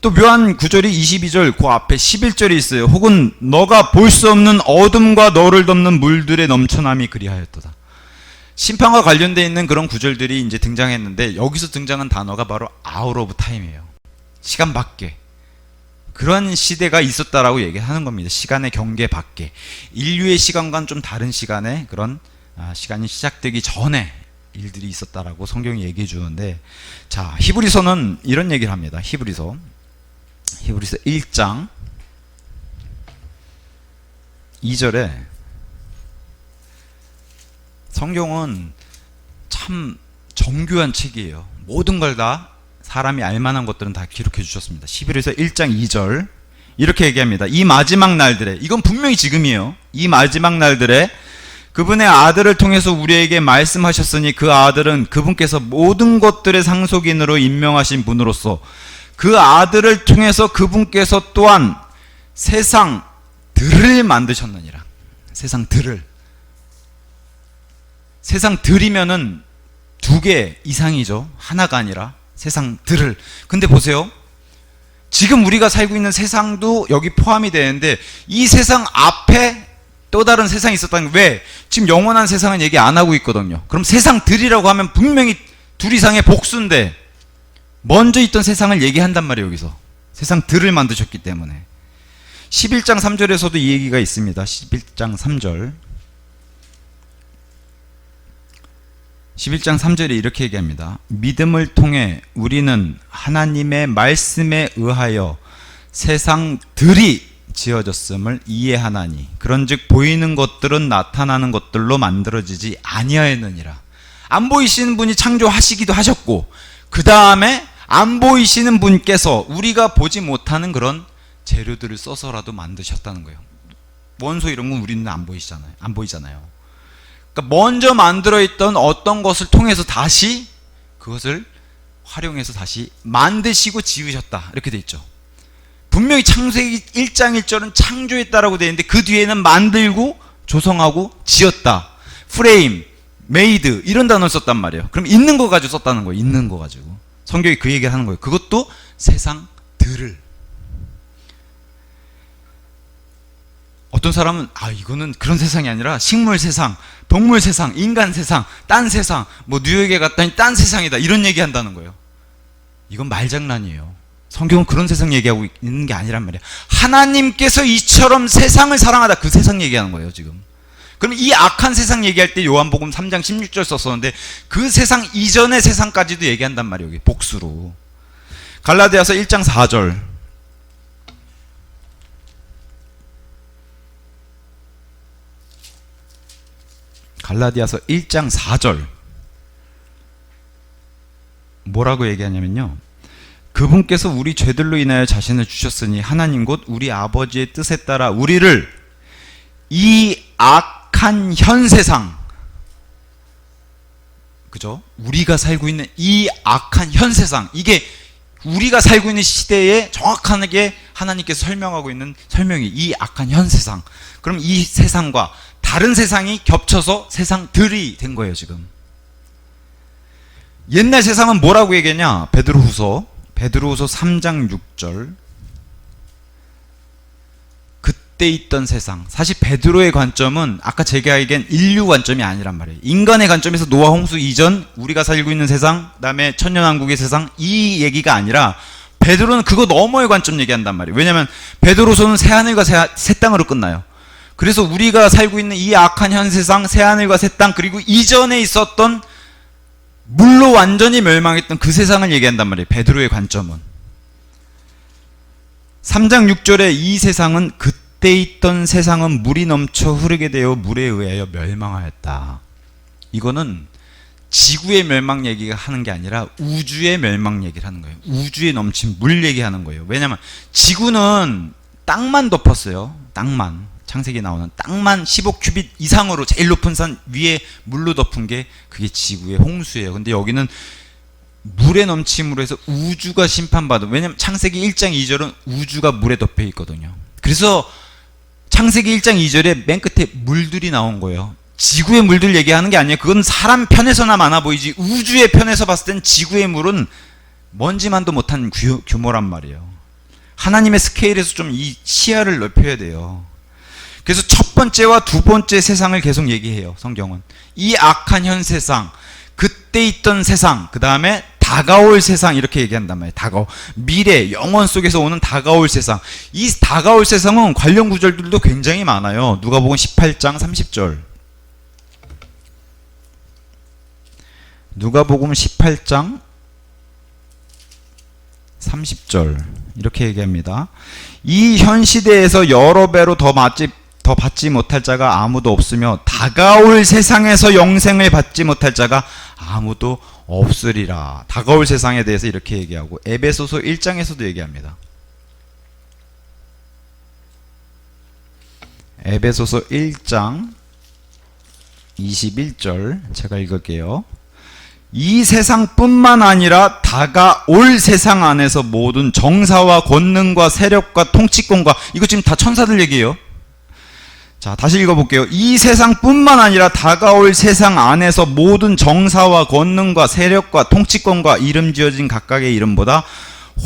또 묘한 구절이 22절 그 앞에 11절이 있어요. 혹은 너가 볼 수 없는 어둠과 너를 덮는 물들의 넘쳐남이 그리하였도다. 심판과 관련되어 있는 그런 구절들이 이제 등장했는데 여기서 등장한 단어가 바로 아웃 오브 타임이에요. 시간 밖에. 그런 시대가 있었다라고 얘기하는 겁니다. 시간의 경계 밖에. 인류의 시간과는 좀 다른 시간에 그런 시간이 시작되기 전에 일들이 있었다라고 성경이 얘기해 주는데, 자, 히브리서는 이런 얘기를 합니다. 히브리서 1장 2절에 성경은 참 정교한 책이에요. 모든 걸 다 사람이 알만한 것들은 다 기록해 주셨습니다. 히브리서 1장 2절 이렇게 얘기합니다. 이 마지막 날들에, 이건 분명히 지금이에요. 이 마지막 날들에 그분의 아들을 통해서 우리에게 말씀하셨으니 그 아들은 그분께서 모든 것들의 상속인으로 임명하신 분으로서 그 아들을 통해서 그분께서 또한 세상들을 만드셨느니라. 세상들을. 세상들이면은 두 개 이상이죠. 하나가 아니라 세상들을. 근데 보세요. 지금 우리가 살고 있는 세상도 여기 포함이 되는데 이 세상 앞에 또 다른 세상이 있었다는 게, 왜? 지금 영원한 세상은 얘기 안 하고 있거든요. 그럼 세상들이라고 하면 분명히 둘 이상의 복수인데 먼저 있던 세상을 얘기한단 말이에요. 여기서 세상들을 만드셨기 때문에. 11장 3절에서도 이 얘기가 있습니다. 11장 3절 11장 3절에 이렇게 얘기합니다. 믿음을 통해 우리는 하나님의 말씀에 의하여 세상들이 지어졌음을 이해하나니 그런즉 보이는 것들은 나타나는 것들로 만들어지지 아니하였느니라. 안 보이시는 분이 창조하시기도 하셨고, 그 다음에 안 보이시는 분께서 우리가 보지 못하는 그런 재료들을 써서라도 만드셨다는 거예요. 원소 이런 건 우리는 안 보이잖아요. 그러니까 먼저 만들어 있던 어떤 것을 통해서 다시 그것을 활용해서 다시 만드시고 지으셨다, 이렇게 돼 있죠. 분명히 창세기 1장 1절은 창조했다라고 되어 있는데 그 뒤에는 만들고 조성하고 지었다, 프레임, 메이드 이런 단어를 썼단 말이에요. 그럼 있는 거 가지고 썼다는 거예요. 있는 거 가지고. 성경이 그 얘기를 하는 거예요. 그것도 세상들을. 어떤 사람은 이거는 그런 세상이 아니라 식물 세상, 동물 세상, 인간 세상, 딴 세상, 뭐 뉴욕에 갔더니 딴 세상이다, 이런 얘기 한다는 거예요. 이건 말장난이에요. 성경은 그런 세상 얘기하고 있는 게 아니란 말이에요. 하나님께서 이처럼 세상을 사랑하다, 그 세상 얘기하는 거예요 지금. 그럼 이 악한 세상 얘기할 때 요한복음 3장 16절 썼었는데 그 세상 이전의 세상까지도 얘기한단 말이에요. 여기 복수로. 갈라디아서 1장 4절 갈라디아서 1장 4절 뭐라고 얘기하냐면요, 그분께서 우리 죄들로 인하여 자신을 주셨으니 하나님 곧 우리 아버지의 뜻에 따라 우리를 이 악한 현 세상, 그죠? 우리가 살고 있는 이 악한 현 세상, 이게 우리가 살고 있는 시대에 정확하게 하나님께서 설명하고 있는 설명이 이 악한 현 세상. 그럼 이 세상과 다른 세상이 겹쳐서 세상들이 된 거예요 지금. 옛날 세상은 뭐라고 얘기했냐? 베드로후서 3장 6절 그때 있던 세상. 사실 베드로의 관점은 아까 제가 얘기한 인류 관점이 아니란 말이에요. 인간의 관점에서 노아 홍수 이전 우리가 살고 있는 세상, 그 다음에 천년왕국의 세상, 이 얘기가 아니라 베드로는 그거 너머의 관점 얘기한단 말이에요. 왜냐하면 베드로서는 새하늘과 새 땅으로 끝나요. 그래서 우리가 살고 있는 이 악한 현 세상, 새하늘과 새 땅, 그리고 이전에 있었던 물로 완전히 멸망했던 그 세상을 얘기한단 말이에요. 베드로의 관점은. 3장 6절에 이 세상은 그때 있던 세상은 물이 넘쳐 흐르게 되어 물에 의하여 멸망하였다. 이거는 지구의 멸망 얘기가 하는 게 아니라 우주의 멸망 얘기를 하는 거예요. 우주에 넘친 물 얘기하는 거예요. 왜냐하면 지구는 땅만 덮었어요. 땅만. 창세기에 나오는 땅만 15큐빗 이상으로 제일 높은 산 위에 물로 덮은 게 그게 지구의 홍수예요. 근데 여기는 물에 넘침으로 해서 우주가 심판받은, 왜냐면 창세기 1장 2절은 우주가 물에 덮여 있거든요. 그래서 창세기 1장 2절에 맨 끝에 물들이 나온 거예요. 지구의 물들 얘기하는 게 아니에요. 그건 사람 편에서나 많아 보이지 우주의 편에서 봤을 땐 지구의 물은 먼지만도 못한 규모란 말이에요. 하나님의 스케일에서 좀 이 시야를 넓혀야 돼요. 그래서 첫 번째와 두 번째 세상을 계속 얘기해요. 성경은 이 악한 현 세상, 그때 있던 세상, 그 다음에 다가올 세상, 이렇게 얘기한단 말이에요. 다가올 미래, 영원 속에서 오는 다가올 세상. 이 다가올 세상은 관련 구절들도 굉장히 많아요. 누가복음 18장 30절. 누가복음 18장 30절 이렇게 얘기합니다. 이 현 시대에서 여러 배로 더 받지 못할 자가 아무도 없으며 다가올 세상에서 영생을 받지 못할 자가 아무도 없으리라. 다가올 세상에 대해서 이렇게 얘기하고 에베소서 1장에서도 얘기합니다. 에베소서 1장 21절 제가 읽을게요. 이 세상뿐만 아니라 다가올 세상 안에서 모든 정사와 권능과 세력과 통치권과, 이거 지금 다 천사들 얘기예요. 자, 다시 읽어볼게요. 이 세상뿐만 아니라 다가올 세상 안에서 모든 정사와 권능과 세력과 통치권과 이름 지어진 각각의 이름보다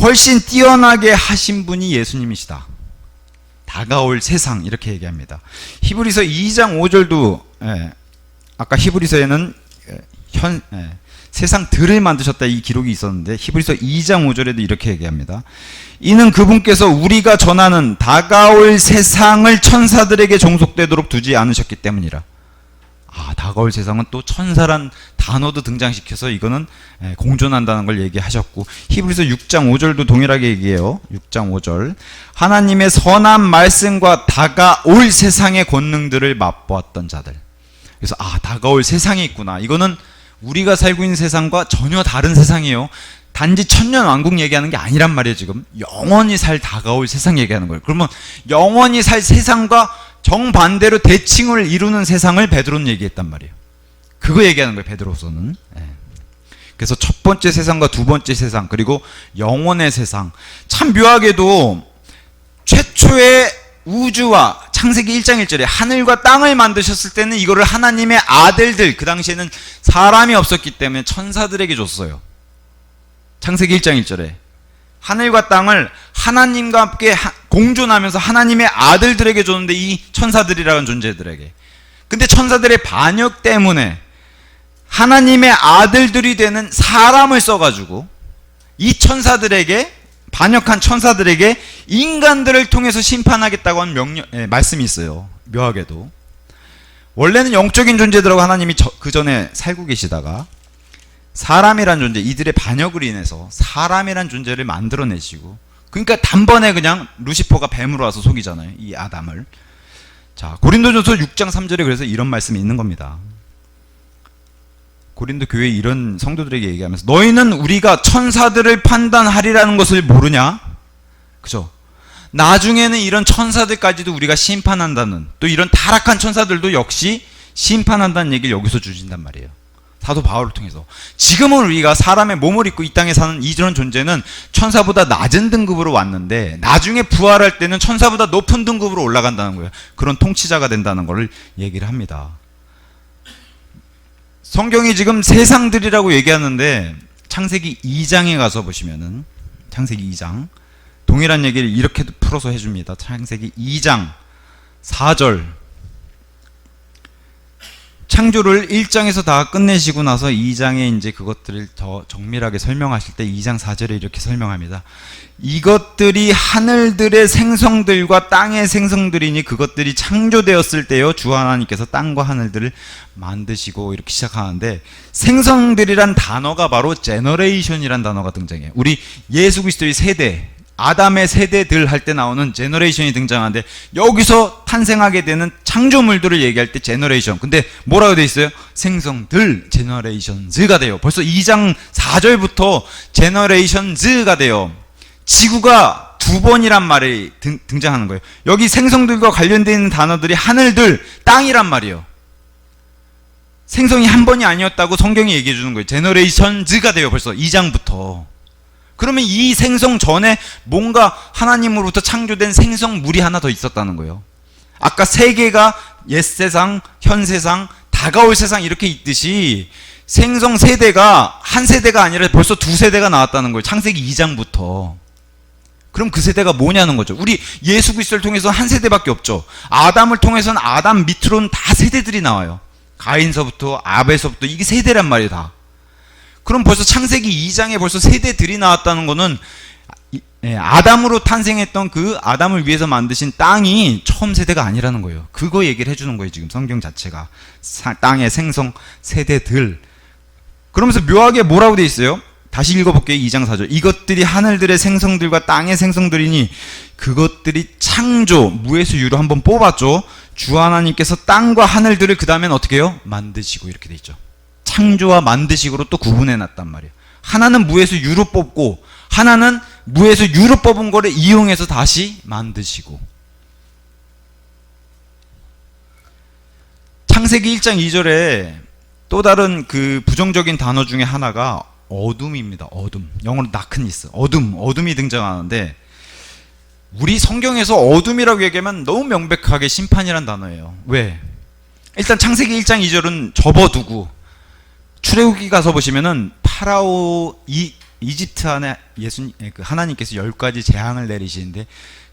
훨씬 뛰어나게 하신 분이 예수님이시다. 다가올 세상, 이렇게 얘기합니다. 히브리서 2장 5절도 아까 히브리서에는 세상들을 만드셨다 이 기록이 있었는데 히브리서 2장 5절에도 이렇게 얘기합니다. 이는 그분께서 우리가 전하는 다가올 세상을 천사들에게 종속되도록 두지 않으셨기 때문이라. 다가올 세상은 또 천사란 단어도 등장시켜서 이거는 공존한다는 걸 얘기하셨고, 히브리서 6장 5절도 동일하게 얘기해요. 6장 5절. 하나님의 선한 말씀과 다가올 세상의 권능들을 맛보았던 자들. 그래서 다가올 세상이 있구나. 이거는 우리가 살고 있는 세상과 전혀 다른 세상이에요. 단지 천년왕국 얘기하는 게 아니란 말이에요. 지금 영원히 살 다가올 세상 얘기하는 거예요. 그러면 영원히 살 세상과 정반대로 대칭을 이루는 세상을 베드로는 얘기했단 말이에요. 그거 얘기하는 거예요, 베드로서는. 그래서 첫 번째 세상과 두 번째 세상, 그리고 영원의 세상. 참 묘하게도 최초의 우주와 창세기 1장 1절에 하늘과 땅을 만드셨을 때는 이거를 하나님의 아들들, 그 당시에는 사람이 없었기 때문에 천사들에게 줬어요. 창세기 1장 1절에 하늘과 땅을 하나님과 함께 공존하면서 하나님의 아들들에게 줬는데, 이 천사들이라는 존재들에게. 근데 천사들의 반역 때문에 하나님의 아들들이 되는 사람을 써가지고 이 천사들에게, 반역한 천사들에게 인간들을 통해서 심판하겠다고 하는 말씀이 있어요. 묘하게도 원래는 영적인 존재들하고 하나님이 그 전에 살고 계시다가 사람이란 존재, 이들의 반역으로 인해서 사람이란 존재를 만들어내시고, 그러니까 단번에 그냥 루시퍼가 뱀으로 와서 속이잖아요, 이 아담을. 자, 고린도전서 6장 3절에 그래서 이런 말씀이 있는 겁니다. 고린도 교회 이런 성도들에게 얘기하면서, 너희는 우리가 천사들을 판단하리라는 것을 모르냐? 그죠? 나중에는 이런 천사들까지도 우리가 심판한다는, 또 이런 타락한 천사들도 역시 심판한다는 얘기를 여기서 주신단 말이에요. 사도 바울을 통해서. 지금은 우리가 사람의 몸을 입고 이 땅에 사는 이런 존재는 천사보다 낮은 등급으로 왔는데, 나중에 부활할 때는 천사보다 높은 등급으로 올라간다는 거예요. 그런 통치자가 된다는 것을 얘기를 합니다. 성경이 지금 세상들이라고 얘기하는데, 창세기 2장에 가서 보시면은, 창세기 2장 동일한 얘기를 이렇게 풀어서 해줍니다. 창세기 2장 4절. 창조를 1장에서 다 끝내시고 나서 2장에 이제 그것들을 더 정밀하게 설명하실 때 2장 4절에 이렇게 설명합니다. 이것들이 하늘들의 생성들과 땅의 생성들이니 그것들이 창조되었을 때요, 주 하나님께서 땅과 하늘들을 만드시고, 이렇게 시작하는데, 생성들이란 단어가 바로 제너레이션이란 단어가 등장해요. 우리 예수 그리스도의 세대, 아담의 세대들 할 때 나오는 제너레이션이 등장하는데, 여기서 탄생하게 되는 창조물들을 얘기할 때 제너레이션. 근데 뭐라고 돼 있어요? 생성들, 제너레이션즈가 돼요. 벌써 2장 4절부터 제너레이션즈가 돼요. 지구가 두 번이란 말이 등장하는 거예요. 여기 생성들과 관련되어 있는 단어들이 하늘들, 땅이란 말이에요. 생성이 한 번이 아니었다고 성경이 얘기해 주는 거예요. 제너레이션즈가 돼요. 벌써 2장부터. 그러면 이 생성 전에 뭔가 하나님으로부터 창조된 생성물이 하나 더 있었다는 거예요. 아까 세 개가 옛세상, 현세상, 다가올 세상 이렇게 있듯이 생성 세대가 한 세대가 아니라 벌써 두 세대가 나왔다는 거예요. 창세기 2장부터. 그럼 그 세대가 뭐냐는 거죠. 우리 예수 그리스도를 통해서 한 세대밖에 없죠. 아담을 통해서는 아담 밑으로는 다 세대들이 나와요. 가인서부터 아벨서부터 이게 세대란 말이에요, 다. 그럼 벌써 창세기 2장에 벌써 세대들이 나왔다는 거는 아담으로 탄생했던 그 아담을 위해서 만드신 땅이 처음 세대가 아니라는 거예요. 그거 얘기를 해주는 거예요, 지금 성경 자체가. 땅의 생성 세대들. 그러면서 묘하게 뭐라고 돼 있어요? 다시 읽어볼게요. 2장 4절. 이것들이 하늘들의 생성들과 땅의 생성들이니 그것들이 창조, 무에서 유로 한번 뽑았죠. 주 하나님께서 땅과 하늘들을 그 다음엔 어떻게 해요? 만드시고 이렇게 돼 있죠. 창조와 만드시고로 또 구분해 놨단 말이에요. 하나는 무에서 유로 뽑고 하나는 무에서 유로 뽑은 거를 이용해서 다시 만드시고. 창세기 1장 2절에 또 다른 그 부정적인 단어 중에 하나가 어둠입니다. 어둠. 영어로 다크니스. 어둠이 등장하는데 우리 성경에서 어둠이라고 얘기하면 너무 명백하게 심판이란 단어예요. 왜? 일단 창세기 1장 2절은 접어두고 출애굽기 가서 보시면은 파라오 이집트 안에 하나님께서 10가지 재앙을 내리시는데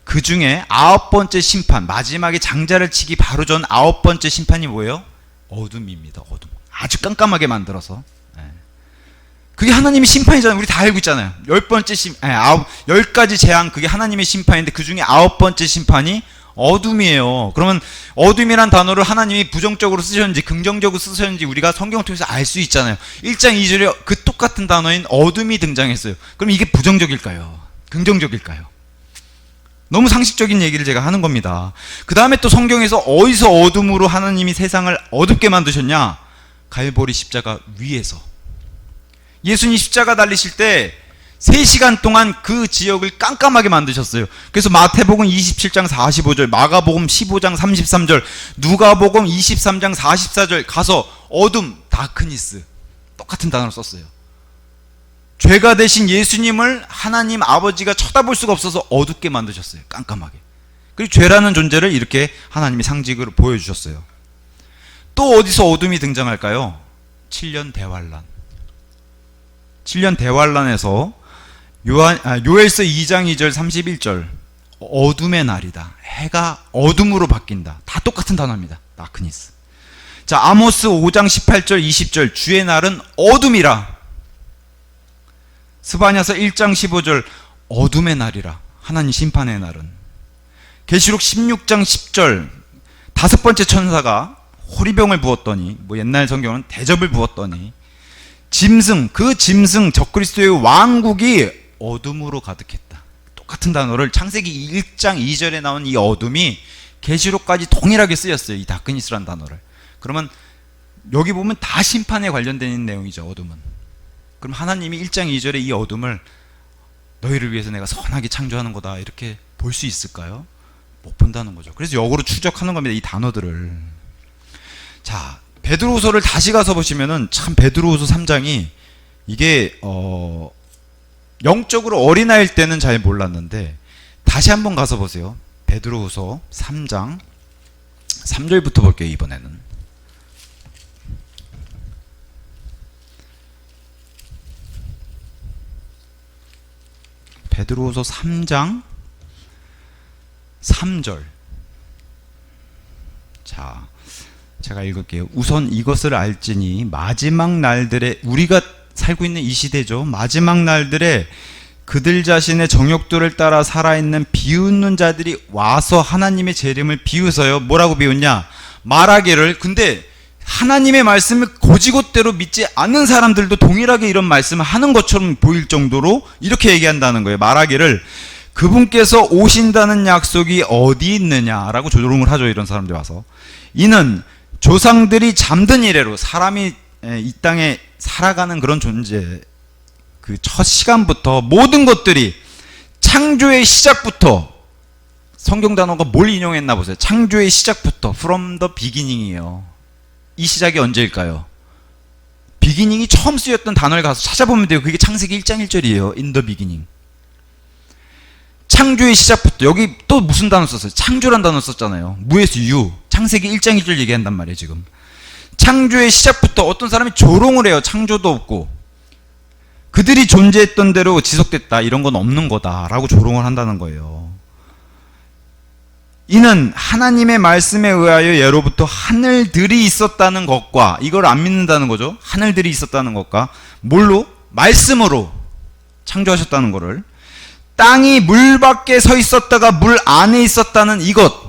그 중에 9번째 심판, 마지막에 장자를 치기 바로 전 9번째 심판이 뭐예요? 어둠입니다. 어둠. 아주 깜깜하게 만들어서. 그게 하나님의 심판이잖아요. 우리 다 알고 있잖아요. 10가지 재앙, 그게 하나님의 심판인데 그 중에 9번째 심판이 어둠이에요. 그러면 어둠이란 단어를 하나님이 부정적으로 쓰셨는지 긍정적으로 쓰셨는지 우리가 성경을 통해서 알 수 있잖아요. 1장 2절에 그 똑같은 단어인 어둠이 등장했어요. 그럼 이게 부정적일까요? 긍정적일까요? 너무 상식적인 얘기를 제가 하는 겁니다. 그 다음에 또 성경에서 어디서 어둠으로 하나님이 세상을 어둡게 만드셨냐? 갈보리 십자가 위에서. 예수님 십자가 달리실 때 3시간 동안 그 지역을 깜깜하게 만드셨어요. 그래서 마태복음 27장 45절, 마가복음 15장 33절, 누가복음 23장 44절 가서 어둠, 다크니스 똑같은 단어를 썼어요. 죄가 되신 예수님을 하나님 아버지가 쳐다볼 수가 없어서 어둡게 만드셨어요. 깜깜하게. 그리고 죄라는 존재를 이렇게 하나님이 상징으로 보여주셨어요. 또 어디서 어둠이 등장할까요? 7년 대환란. 7년 대환란에서 요엘서 2장 2절 31절 어둠의 날이다. 해가 어둠으로 바뀐다. 다 똑같은 단어입니다. 다크니스. 자, 아모스 5장 18절 20절 주의 날은 어둠이라. 스바냐서 1장 15절 어둠의 날이라. 하나님 심판의 날은. 계시록 16장 10절 5번째 천사가 호리병을 부었더니, 옛날 성경은 대접을 부었더니 짐승, 그 짐승 적그리스도의 왕국이 어둠으로 가득했다. 똑같은 단어를 창세기 1장 2절에 나온 이 어둠이 계시록까지 동일하게 쓰였어요. 이 다크니스라는 단어를. 그러면 여기 보면 다 심판에 관련된 내용이죠. 어둠은. 그럼 하나님이 1장 2절에 이 어둠을 너희를 위해서 내가 선하게 창조하는 거다 이렇게 볼 수 있을까요? 못 본다는 거죠. 그래서 역으로 추적하는 겁니다. 이 단어들을. 자, 베드로후서를 다시 가서 보시면은 참 베드로후서 3장이 이게 영적으로 어린아이일 때는 잘 몰랐는데 다시 한번 가서 보세요. 베드로후서 3장 3절부터 볼게요. 이번에는 베드로후서 3장 3절. 자, 제가 읽을게요. 우선 이것을 알지니 마지막 날들에, 우리가 살고 있는 이 시대죠. 마지막 날들에 그들 자신의 정욕들을 따라 살아있는 비웃는 자들이 와서 하나님의 재림을 비웃어요. 뭐라고 비웃냐? 말하기를. 근데 하나님의 말씀을 고지곳대로 믿지 않는 사람들도 동일하게 이런 말씀을 하는 것처럼 보일 정도로 이렇게 얘기한다는 거예요. 말하기를 그분께서 오신다는 약속이 어디 있느냐라고 조롱을 하죠. 이런 사람들 와서. 이는 조상들이 잠든 이래로 사람이 이 땅에 살아가는 그런 존재, 그 첫 시간부터 모든 것들이 창조의 시작부터, 성경 단어가 뭘 인용했나 보세요. 창조의 시작부터 from the beginning이에요. 이 시작이 언제일까요? 비기닝이 처음 쓰였던 단어를 가서 찾아보면 돼요. 그게 창세기 1장 1절이에요. in the beginning. 창조의 시작부터. 여기 또 무슨 단어 썼어요? 창조란 단어 썼잖아요. 무에서 유. 창세기 1장 1절 얘기한단 말이에요. 지금 창조의 시작부터 어떤 사람이 조롱을 해요. 창조도 없고 그들이 존재했던 대로 지속됐다, 이런 건 없는 거다라고 조롱을 한다는 거예요. 이는 하나님의 말씀에 의하여 예로부터 하늘들이 있었다는 것과, 이걸 안 믿는다는 거죠. 하늘들이 있었다는 것과 뭘로? 말씀으로 창조하셨다는 거를, 땅이 물 밖에 서 있었다가 물 안에 있었다는 이것.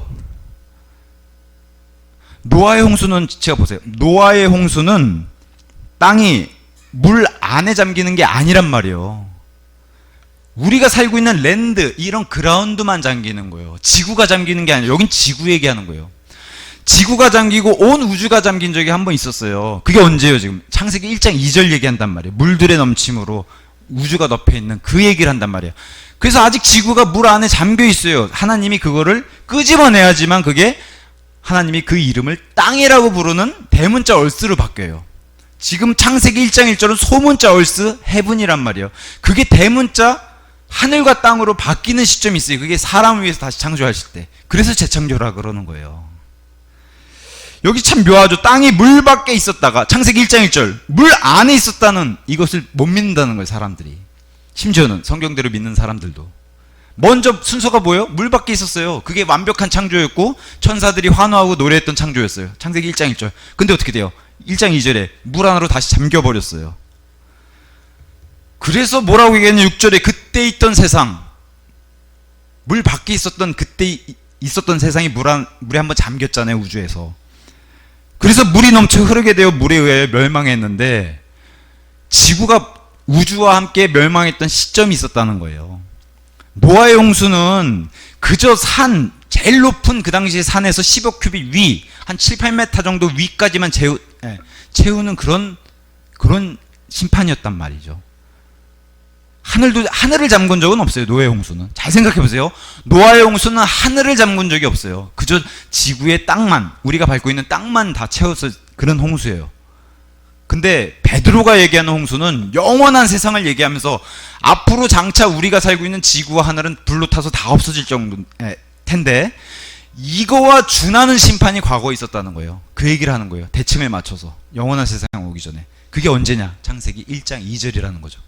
노아의 홍수는, 제가 보세요. 노아의 홍수는 땅이 물 안에 잠기는 게 아니란 말이에요. 우리가 살고 있는 랜드, 이런 그라운드만 잠기는 거예요. 지구가 잠기는 게 아니라, 여긴 지구 얘기하는 거예요. 지구가 잠기고 온 우주가 잠긴 적이 한 번 있었어요. 그게 언제예요? 지금 창세기 1장 2절 얘기한단 말이에요. 물들의 넘침으로 우주가 덮여 있는 그 얘기를 한단 말이에요. 그래서 아직 지구가 물 안에 잠겨 있어요. 하나님이 그거를 끄집어내야지만 그게, 하나님이 그 이름을 땅이라고 부르는 대문자 얼스로 바뀌어요. 지금 창세기 1장 1절은 소문자 얼스, 헤븐이란 말이에요. 그게 대문자 하늘과 땅으로 바뀌는 시점이 있어요. 그게 사람을 위해서 다시 창조하실 때. 그래서 재창조라 그러는 거예요. 여기 참 묘하죠. 땅이 물 밖에 있었다가, 창세기 1장 1절, 물 안에 있었다는 이것을 못 믿는다는 거예요, 사람들이. 심지어는 성경대로 믿는 사람들도. 먼저 순서가 뭐예요? 물 밖에 있었어요. 그게 완벽한 창조였고 천사들이 환호하고 노래했던 창조였어요. 창세기 1장 1절. 근데 어떻게 돼요? 1장 2절에 물 안으로 다시 잠겨버렸어요. 그래서 뭐라고 얘기했냐? 6절에 그때 있던 세상, 물 밖에 있었던, 그때 있었던 세상이 물에 한번 잠겼잖아요, 우주에서. 그래서 물이 넘쳐 흐르게 되어 물에 의해 멸망했는데, 지구가 우주와 함께 멸망했던 시점이 있었다는 거예요. 노아의 홍수는 그저 산, 제일 높은 그 당시의 산에서 10억 큐빅 위, 한 7, 8m 정도 위까지만 채우는 그런 심판이었단 말이죠. 하늘을 잠근 적은 없어요. 노아의 홍수는. 잘 생각해 보세요. 노아의 홍수는 하늘을 잠근 적이 없어요. 그저 지구의 땅만, 우리가 밟고 있는 땅만 다 채워서 그런 홍수예요. 근데 베드로가 얘기하는 홍수는 영원한 세상을 얘기하면서 앞으로 장차 우리가 살고 있는 지구와 하늘은 불로 타서 다 없어질 정도 텐데, 이거와 준하는 심판이 과거에 있었다는 거예요. 그 얘기를 하는 거예요. 대칭을 맞춰서 영원한 세상 오기 전에. 그게 언제냐? 창세기 1장 2절이라는 거죠.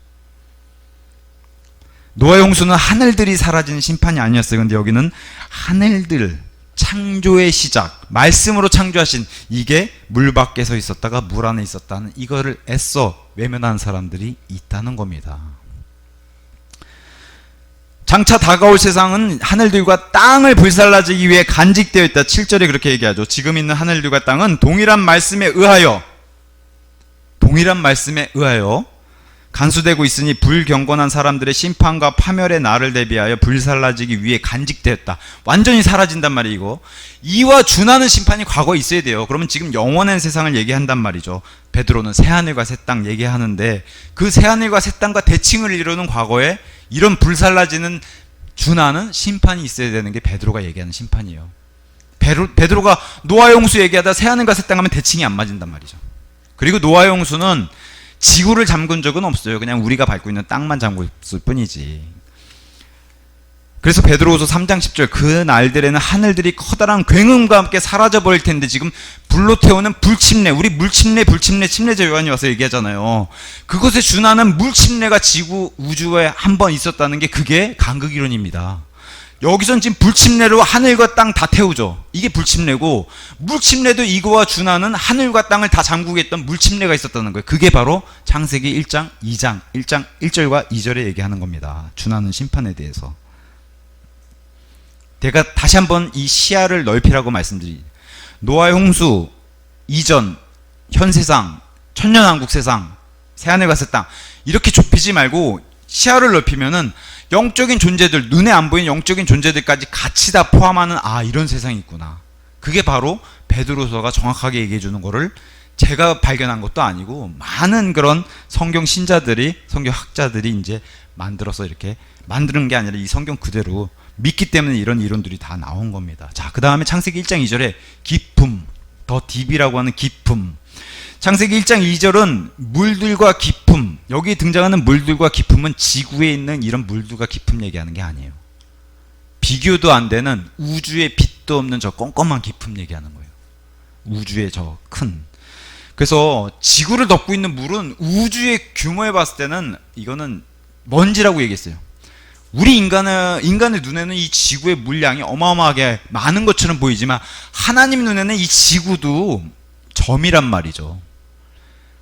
노아의 홍수는 하늘들이 사라지는 심판이 아니었어요. 근데 여기는 하늘들, 창조의 시작, 말씀으로 창조하신, 이게 물 밖에 서 있었다가 물 안에 있었다는 이거를 애써 외면하는 사람들이 있다는 겁니다. 장차 다가올 세상은 하늘들과 땅을 불살라지기 위해 간직되어 있다. 7절에 그렇게 얘기하죠. 지금 있는 하늘들과 땅은 동일한 말씀에 의하여 간수되고 있으니 불경건한 사람들의 심판과 파멸의 날을 대비하여 불살라지기 위해 간직되었다. 완전히 사라진단 말이에요. 이거 이와 준하는 심판이 과거에 있어야 돼요. 그러면 지금 영원한 세상을 얘기한단 말이죠. 베드로는 새하늘과 새 땅 얘기하는데, 그 새하늘과 새 땅과 대칭을 이루는 과거에 이런 불살라지는 준하는 심판이 있어야 되는 게 베드로가 얘기하는 심판이에요. 베드로가 노아의 홍수 얘기하다 새하늘과 새 땅 하면 대칭이 안 맞는단 말이죠. 그리고 노아의 홍수는 지구를 잠근 적은 없어요. 그냥 우리가 밟고 있는 땅만 잠궜을 뿐이지. 그래서 베드로후서 3장 10절, 그 날들에는 하늘들이 커다란 굉음과 함께 사라져버릴 텐데, 지금 불로 태우는 불침례, 우리 침례자 요한이 와서 얘기하잖아요. 그것에 준하는 물침례가 지구 우주에 한 번 있었다는 게, 그게 간극이론입니다. 여기선 지금 불침례로 하늘과 땅 다 태우죠. 이게 불침례고, 물침례도 이거와 준하는 하늘과 땅을 다 잠그게 했던 물침례가 있었다는 거예요. 그게 바로 창세기 1장 1절과 2절에 얘기하는 겁니다. 준하는 심판에 대해서. 제가 다시 한번 이 시야를 넓히라고 말씀드립니다. 노아의 홍수 이전, 현 세상, 천년왕국 세상, 새하늘과 새 땅, 이렇게 좁히지 말고 시야를 넓히면은 영적인 존재들, 눈에 안 보이는 영적인 존재들까지 같이 다 포함하는, 아, 이런 세상이 있구나. 그게 바로 베드로서가 정확하게 얘기해 주는 거를 제가 발견한 것도 아니고, 많은 그런 성경 신자들이, 성경 학자들이 이제 만들어서 이렇게 만드는 게 아니라 이 성경 그대로 믿기 때문에 이런 이론들이 다 나온 겁니다. 자, 그 다음에 창세기 1장 2절에 깊음, 더 딥이라고 하는 깊음. 창세기 1장 2절은 물들과 깊음, 여기 등장하는 물들과 깊음은 지구에 있는 이런 물들과 깊음 얘기하는 게 아니에요. 비교도 안 되는 우주의 빛도 없는 저 껌껌한 깊음 얘기하는 거예요. 우주의 저 큰. 그래서 지구를 덮고 있는 물은 우주의 규모에 봤을 때는 이거는 먼지라고 얘기했어요. 우리 인간의 눈에는 이 지구의 물량이 어마어마하게 많은 것처럼 보이지만 하나님 눈에는 이 지구도 점이란 말이죠.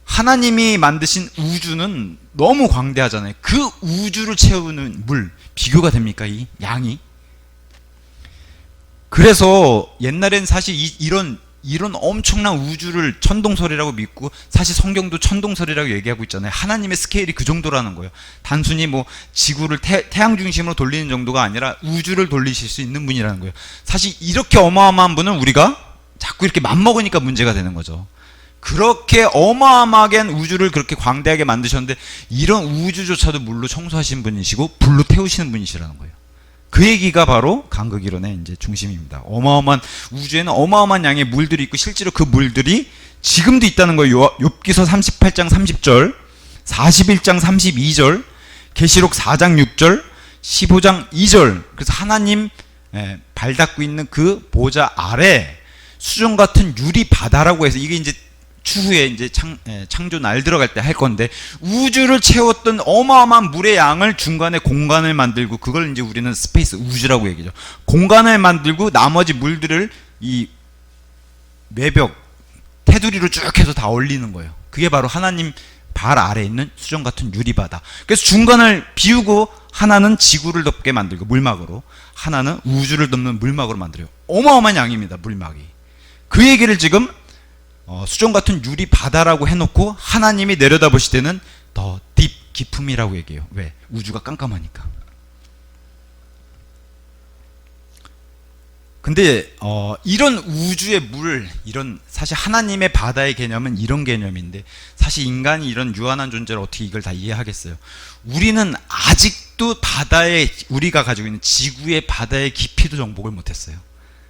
하나님이 만드신 우주는 너무 광대하잖아요. 그 우주를 채우는 물, 비교가 됩니까? 이 양이? 그래서 옛날엔 사실 이런 엄청난 우주를 천동설이라고 믿고, 사실 성경도 천동설이라고 얘기하고 있잖아요. 하나님의 스케일이 그 정도라는 거예요. 단순히 뭐 지구를 태양 중심으로 돌리는 정도가 아니라 우주를 돌리실 수 있는 분이라는 거예요. 사실 이렇게 어마어마한 분은 우리가 자꾸 이렇게 맘먹으니까 문제가 되는 거죠. 그렇게 어마어마하게 우주를 그렇게 광대하게 만드셨는데 이런 우주조차도 물로 청소하신 분이시고 불로 태우시는 분이시라는 거예요. 그 얘기가 바로 간극이론의 이제 중심입니다. 어마어마한 우주에는 어마어마한 양의 물들이 있고 실제로 그 물들이 지금도 있다는 거예요. 욥기서 38장 30절, 41장 32절, 계시록 4장 6절, 15장 2절. 그래서 하나님 발 닦고 있는 그 보좌 아래 수정 같은 유리 바다라고 해서, 이게 이제 추후에 이제 창조 날 들어갈 때 할 건데, 우주를 채웠던 어마어마한 물의 양을 중간에 공간을 만들고, 그걸 이제 우리는 스페이스 우주라고 얘기죠. 공간을 만들고 나머지 물들을 이 외벽 테두리로 쭉 해서 다 올리는 거예요. 그게 바로 하나님 발 아래에 있는 수정 같은 유리바다. 그래서 중간을 비우고 하나는 지구를 덮게 만들고 물막으로, 하나는 우주를 덮는 물막으로 만들어요. 어마어마한 양입니다, 물막이. 그 얘기를 지금 수정 같은 유리 바다라고 해놓고 하나님이 내려다보실 때는 더 딥, 깊음이라고 얘기해요. 왜? 우주가 깜깜하니까. 근데 이런 우주의 물, 이런 사실 하나님의 바다의 개념은 이런 개념인데, 사실 인간이 이런 유한한 존재를 어떻게 이걸 다 이해하겠어요? 우리는 아직도 우리가 가지고 있는 지구의 바다의 깊이도 정복을 못했어요.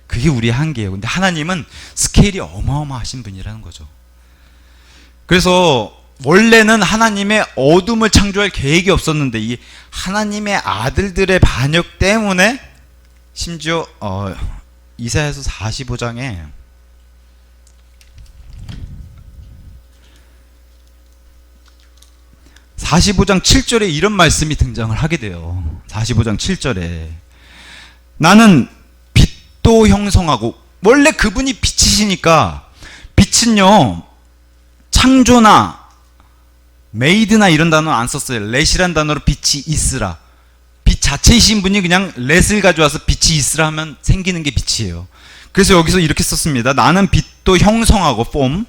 그게 우리의 한계예요. 근데 하나님은 스케일이 어마어마하신 분이라는 거죠. 그래서 원래는 하나님의 어둠을 창조할 계획이 없었는데, 이 하나님의 아들들의 반역 때문에, 심지어 이사야서 45장에 (45장 7절에) 이런 말씀이 등장을 하게 돼요. 45장 7절에 나는 빛도 형성하고, 원래 그분이 빛이시니까, 빛은요 창조나 메이드나 이런 단어 안 썼어요. 렛이란 단어로 빛이 있으라. 빛 자체이신 분이 그냥 렛을 가져와서 빛이 있으라 하면 생기는 게 빛이에요. 그래서 여기서 이렇게 썼습니다. 나는 빛도 형성하고, 폼,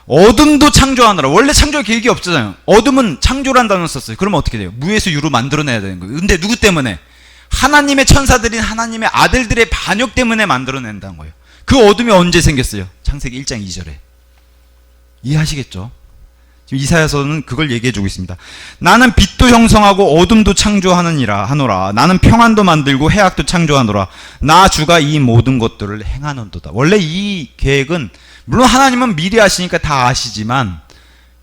어둠도 창조하느라. 원래 창조할 계획이 없잖아요. 어둠은 창조란 단어 썼어요. 그러면 어떻게 돼요? 무에서 유로 만들어내야 되는 거예요. 근데 누구 때문에? 하나님의 천사들인 하나님의 아들들의 반역 때문에 만들어낸다는 거예요. 그 어둠이 언제 생겼어요? 창세기 1장 2절에. 이해하시겠죠? 지금 이사야서는 그걸 얘기해주고 있습니다. 나는 빛도 형성하고 어둠도 창조하느니라. 나는 평안도 만들고 해악도 창조하노라. 나 주가 이 모든 것들을 행하는도다. 원래 이 계획은, 물론 하나님은 미리 아시니까 다 아시지만,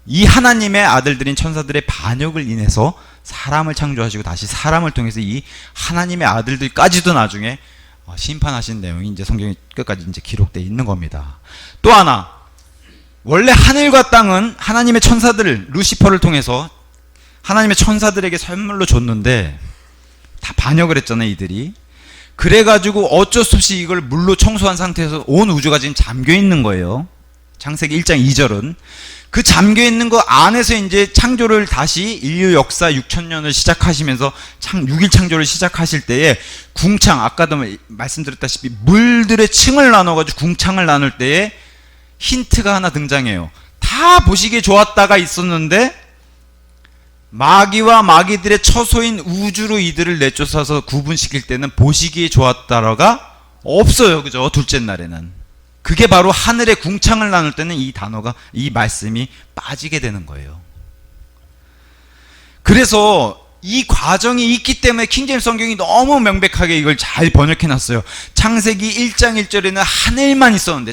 이 하나님의 아들들인 천사들의 반역을 인해서 사람을 창조하시고 다시 사람을 통해서 이 하나님의 아들들까지도 나중에 심판하신 내용이 이제 성경의 끝까지 이제 기록되어 있는 겁니다. 또 하나, 원래 하늘과 땅은 하나님의 천사들, 루시퍼를 통해서 하나님의 천사들에게 선물로 줬는데 다 반역을 했잖아요, 이들이. 그래가지고 어쩔 수 없이 이걸 물로 청소한 상태에서 온 우주가 지금 잠겨 있는 거예요. 창세기 1장 2절은. 그 잠겨 있는 거 안에서 이제 창조를 다시 인류 역사 6,000년을 시작하시면서 6일 창조를 시작하실 때에 궁창, 아까도 말씀드렸다시피 물들의 층을 나눠가지고 궁창을 나눌 때에 힌트가 하나 등장해요. 다 보시기에 좋았다가 있었는데 마귀와 마귀들의 처소인 우주로 이들을 내쫓아서 구분시킬 때는 보시기에 좋았다가 없어요. 그죠? 둘째 날에는. 그게 바로 하늘의 궁창을 나눌 때는 이 단어가, 이 말씀이 빠지게 되는 거예요. 그래서 이 과정이 있기 때문에 킹제임스 성경이 너무 명백하게 이걸 잘 번역해 놨어요. 창세기 1장 1절에는 하늘만 있었는데,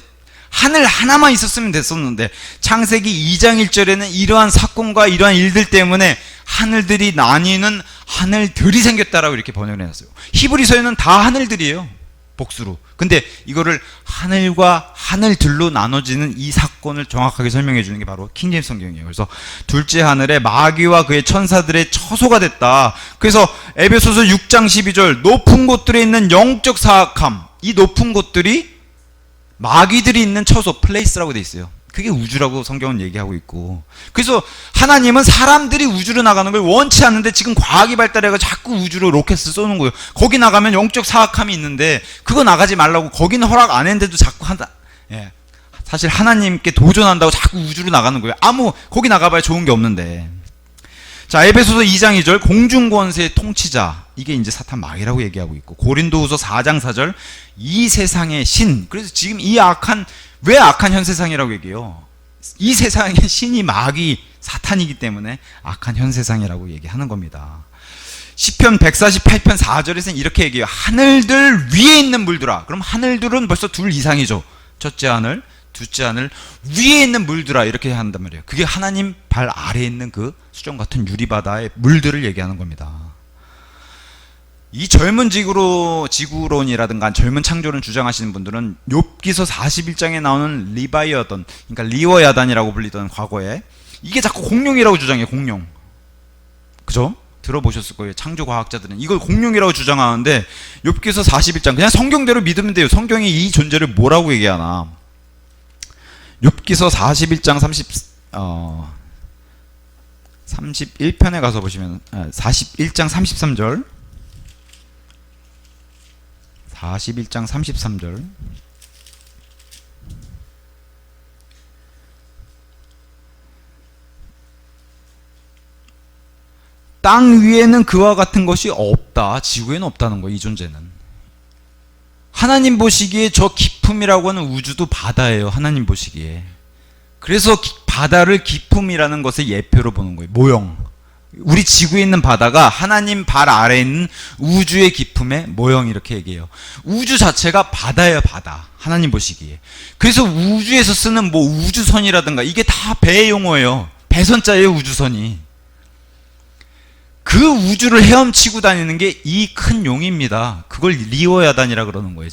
하늘 하나만 있었으면 됐었는데, 창세기 2장 1절에는 이러한 사건과 이러한 일들 때문에 하늘들이 나뉘는 하늘들이 생겼다라고 이렇게 번역을 해놨어요. 히브리서에는 다 하늘들이에요, 복수로. 근데 이거를 하늘과 하늘들로 나눠지는 이 사건을 정확하게 설명해 주는 게 바로 킹제임스 성경이에요. 그래서 둘째 하늘에 마귀와 그의 천사들의 처소가 됐다. 그래서 에베소서 6장 12절 높은 곳들에 있는 영적 사악함, 이 높은 곳들이 마귀들이 있는 처소, 플레이스라고 돼 있어요. 그게 우주라고 성경은 얘기하고 있고, 그래서 하나님은 사람들이 우주로 나가는 걸 원치 않는데 지금 과학이 발달해서 자꾸 우주로 로켓을 쏘는 거예요. 거기 나가면 영적 사악함이 있는데 그거 나가지 말라고 거기는 허락 안 했는데도 자꾸 한다. 예. 사실 하나님께 도전한다고 자꾸 우주로 나가는 거예요. 거기 나가봐야 좋은 게 없는데. 자, 에베소서 2장 2절 공중권세의 통치자, 이게 이제 사탄 마귀라고 얘기하고 있고, 고린도후서 4장 4절 이 세상의 신. 그래서 지금 왜 악한 현 세상이라고 얘기해요? 이 세상의 신이 마귀, 사탄이기 때문에 악한 현 세상이라고 얘기하는 겁니다. 시편 148편 4절에서는 이렇게 얘기해요. 하늘들 위에 있는 물들아. 그럼 하늘들은 벌써 둘 이상이죠. 첫째 하늘, 둘째 하늘, 위에 있는 물들아, 이렇게 한단 말이에요. 그게 하나님 발 아래에 있는 그 수정 같은 유리바다의 물들을 얘기하는 겁니다. 이 젊은 지구론이라든가 젊은 창조론 주장하시는 분들은 욥기서 41장에 나오는 리바이어던, 그러니까 리워야단이라고 불리던 과거에, 이게 자꾸 공룡이라고 주장해요. 공룡. 그죠? 들어보셨을 거예요. 창조 과학자들은 이걸 공룡이라고 주장하는데, 욥기서 41장 그냥 성경대로 믿으면 돼요. 성경이 이 존재를 뭐라고 얘기하나. 욥기서 41장 31편에 가서 보시면 41장 33절 41장 33절 땅 위에는 그와 같은 것이 없다. 지구에는 없다는 거예요. 이 존재는. 하나님 보시기에 저 깊음이라고 하는 우주도 바다예요. 하나님 보시기에. 그래서 바다를 깊음이라는 것의 예표로 보는 거예요. 모형. 우리 지구에 있는 바다가 하나님 발 아래에 있는 우주의 깊음의 모형, 이렇게 얘기해요. 우주 자체가 바다예요. 바다. 하나님 보시기에. 그래서 우주에서 쓰는 뭐 우주선이라든가 이게 다 배의 용어예요. 배선자예요. 우주선이. 그 우주를 헤엄치고 다니는 게 이 큰 용입니다. 그걸 리워야단이라 그러는 거예요.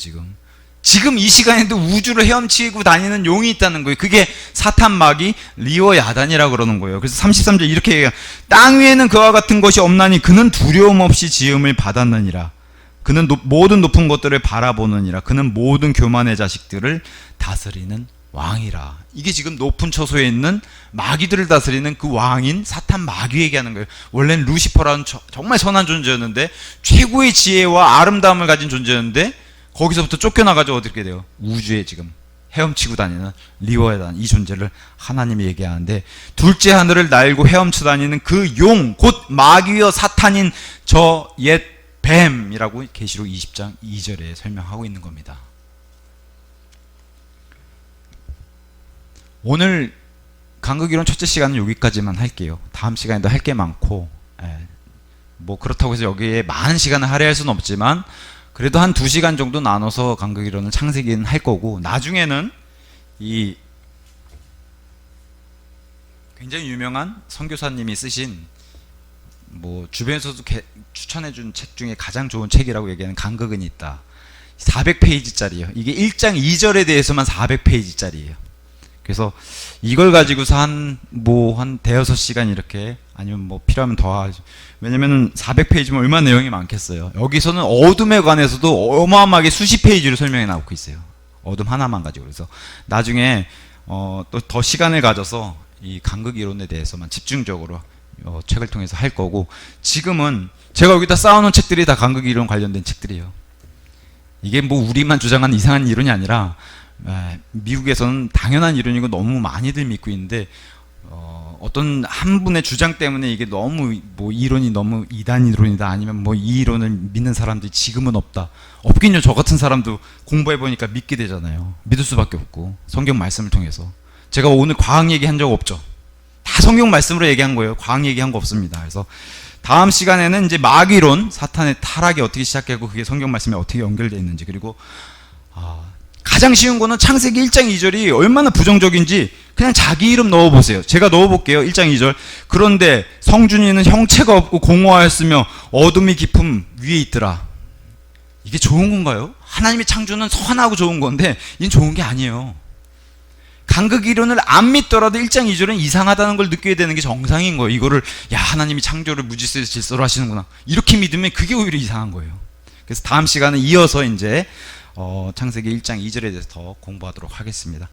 지금 이 시간에도 우주를 헤엄치고 다니는 용이 있다는 거예요. 그게 사탄 마귀 리워야단이라 그러는 거예요. 그래서 33절 이렇게 얘기해요. 땅 위에는 그와 같은 것이 없나니 그는 두려움 없이 지음을 받았느니라. 그는 모든 높은 것들을 바라보느니라. 그는 모든 교만의 자식들을 다스리는 왕이라. 이게 지금 높은 처소에 있는 마귀들을 다스리는 그 왕인 사탄 마귀 얘기하는 거예요. 원래는 루시퍼라는 정말 선한 존재였는데, 최고의 지혜와 아름다움을 가진 존재였는데, 거기서부터 쫓겨나가지고 어떻게 돼요? 우주에 지금 헤엄치고 다니는 리워야단, 이 존재를 하나님이 얘기하는데, 둘째 하늘을 날고 헤엄쳐 다니는 그 용, 곧 마귀여 사탄인 저 옛 뱀이라고 계시록 20장 2절에 설명하고 있는 겁니다. 오늘 간극이론 첫째 시간은 여기까지만 할게요. 다음 시간에도 할 게 많고, 뭐 그렇다고 해서 여기에 많은 시간을 할애할 수는 없지만 그래도 한 2시간 정도 나눠서 간극이론을 창세기는 할 거고, 나중에는 이 굉장히 유명한 선교사님이 쓰신, 뭐 주변에서도 추천해준 책 중에 가장 좋은 책이라고 얘기하는 간극은 있다. 400페이지짜리예요. 이게 1장 2절에 대해서만 400페이지짜리예요. 그래서 이걸 가지고서 한 대여섯 시간 이렇게, 아니면 뭐 필요하면 더 하죠. 왜냐면은 400페이지면 얼마나 내용이 많겠어요. 여기서는 어둠에 관해서도 어마어마하게 수십 페이지로 설명해 나오고 있어요. 어둠 하나만 가지고. 그래서 나중에 또 더 시간을 가져서 이 간극 이론에 대해서만 집중적으로 책을 통해서 할 거고, 지금은 제가 여기다 쌓아놓은 책들이 다 간극 이론 관련된 책들이에요. 이게 뭐 우리만 주장하는 이상한 이론이 아니라 미국에서는 당연한 이론이고 너무 많이들 믿고 있는데, 어떤 한 분의 주장 때문에 이게 너무 뭐 이론이 너무 이단 이론이다, 아니면 뭐 이 이론을 믿는 사람들이 지금은 없다. 없긴요. 저 같은 사람도 공부해 보니까 믿게 되잖아요. 믿을 수밖에 없고, 성경 말씀을 통해서. 제가 오늘 과학 얘기한 적 없죠. 다 성경 말씀으로 얘기한 거예요. 과학 얘기한 거 없습니다. 그래서 다음 시간에는 이제 마귀론, 사탄의 타락이 어떻게 시작되고 그게 성경 말씀에 어떻게 연결되어 있는지, 그리고 가장 쉬운 거는 창세기 1장 2절이 얼마나 부정적인지 그냥 자기 이름 넣어보세요. 제가 넣어볼게요. 1장 2절. 그런데 성준이는 형체가 없고 공허하였으며 어둠이 깊음 위에 있더라. 이게 좋은 건가요? 하나님의 창조는 선하고 좋은 건데 이건 좋은 게 아니에요. 간극 이론을 안 믿더라도 1장 2절은 이상하다는 걸 느껴야 되는 게 정상인 거예요. 이거를 야 하나님이 창조를 무질서 질서로 하시는구나 이렇게 믿으면 그게 오히려 이상한 거예요. 그래서 다음 시간에 이어서 이제 창세기 1장 2절에 대해서 더 공부하도록 하겠습니다.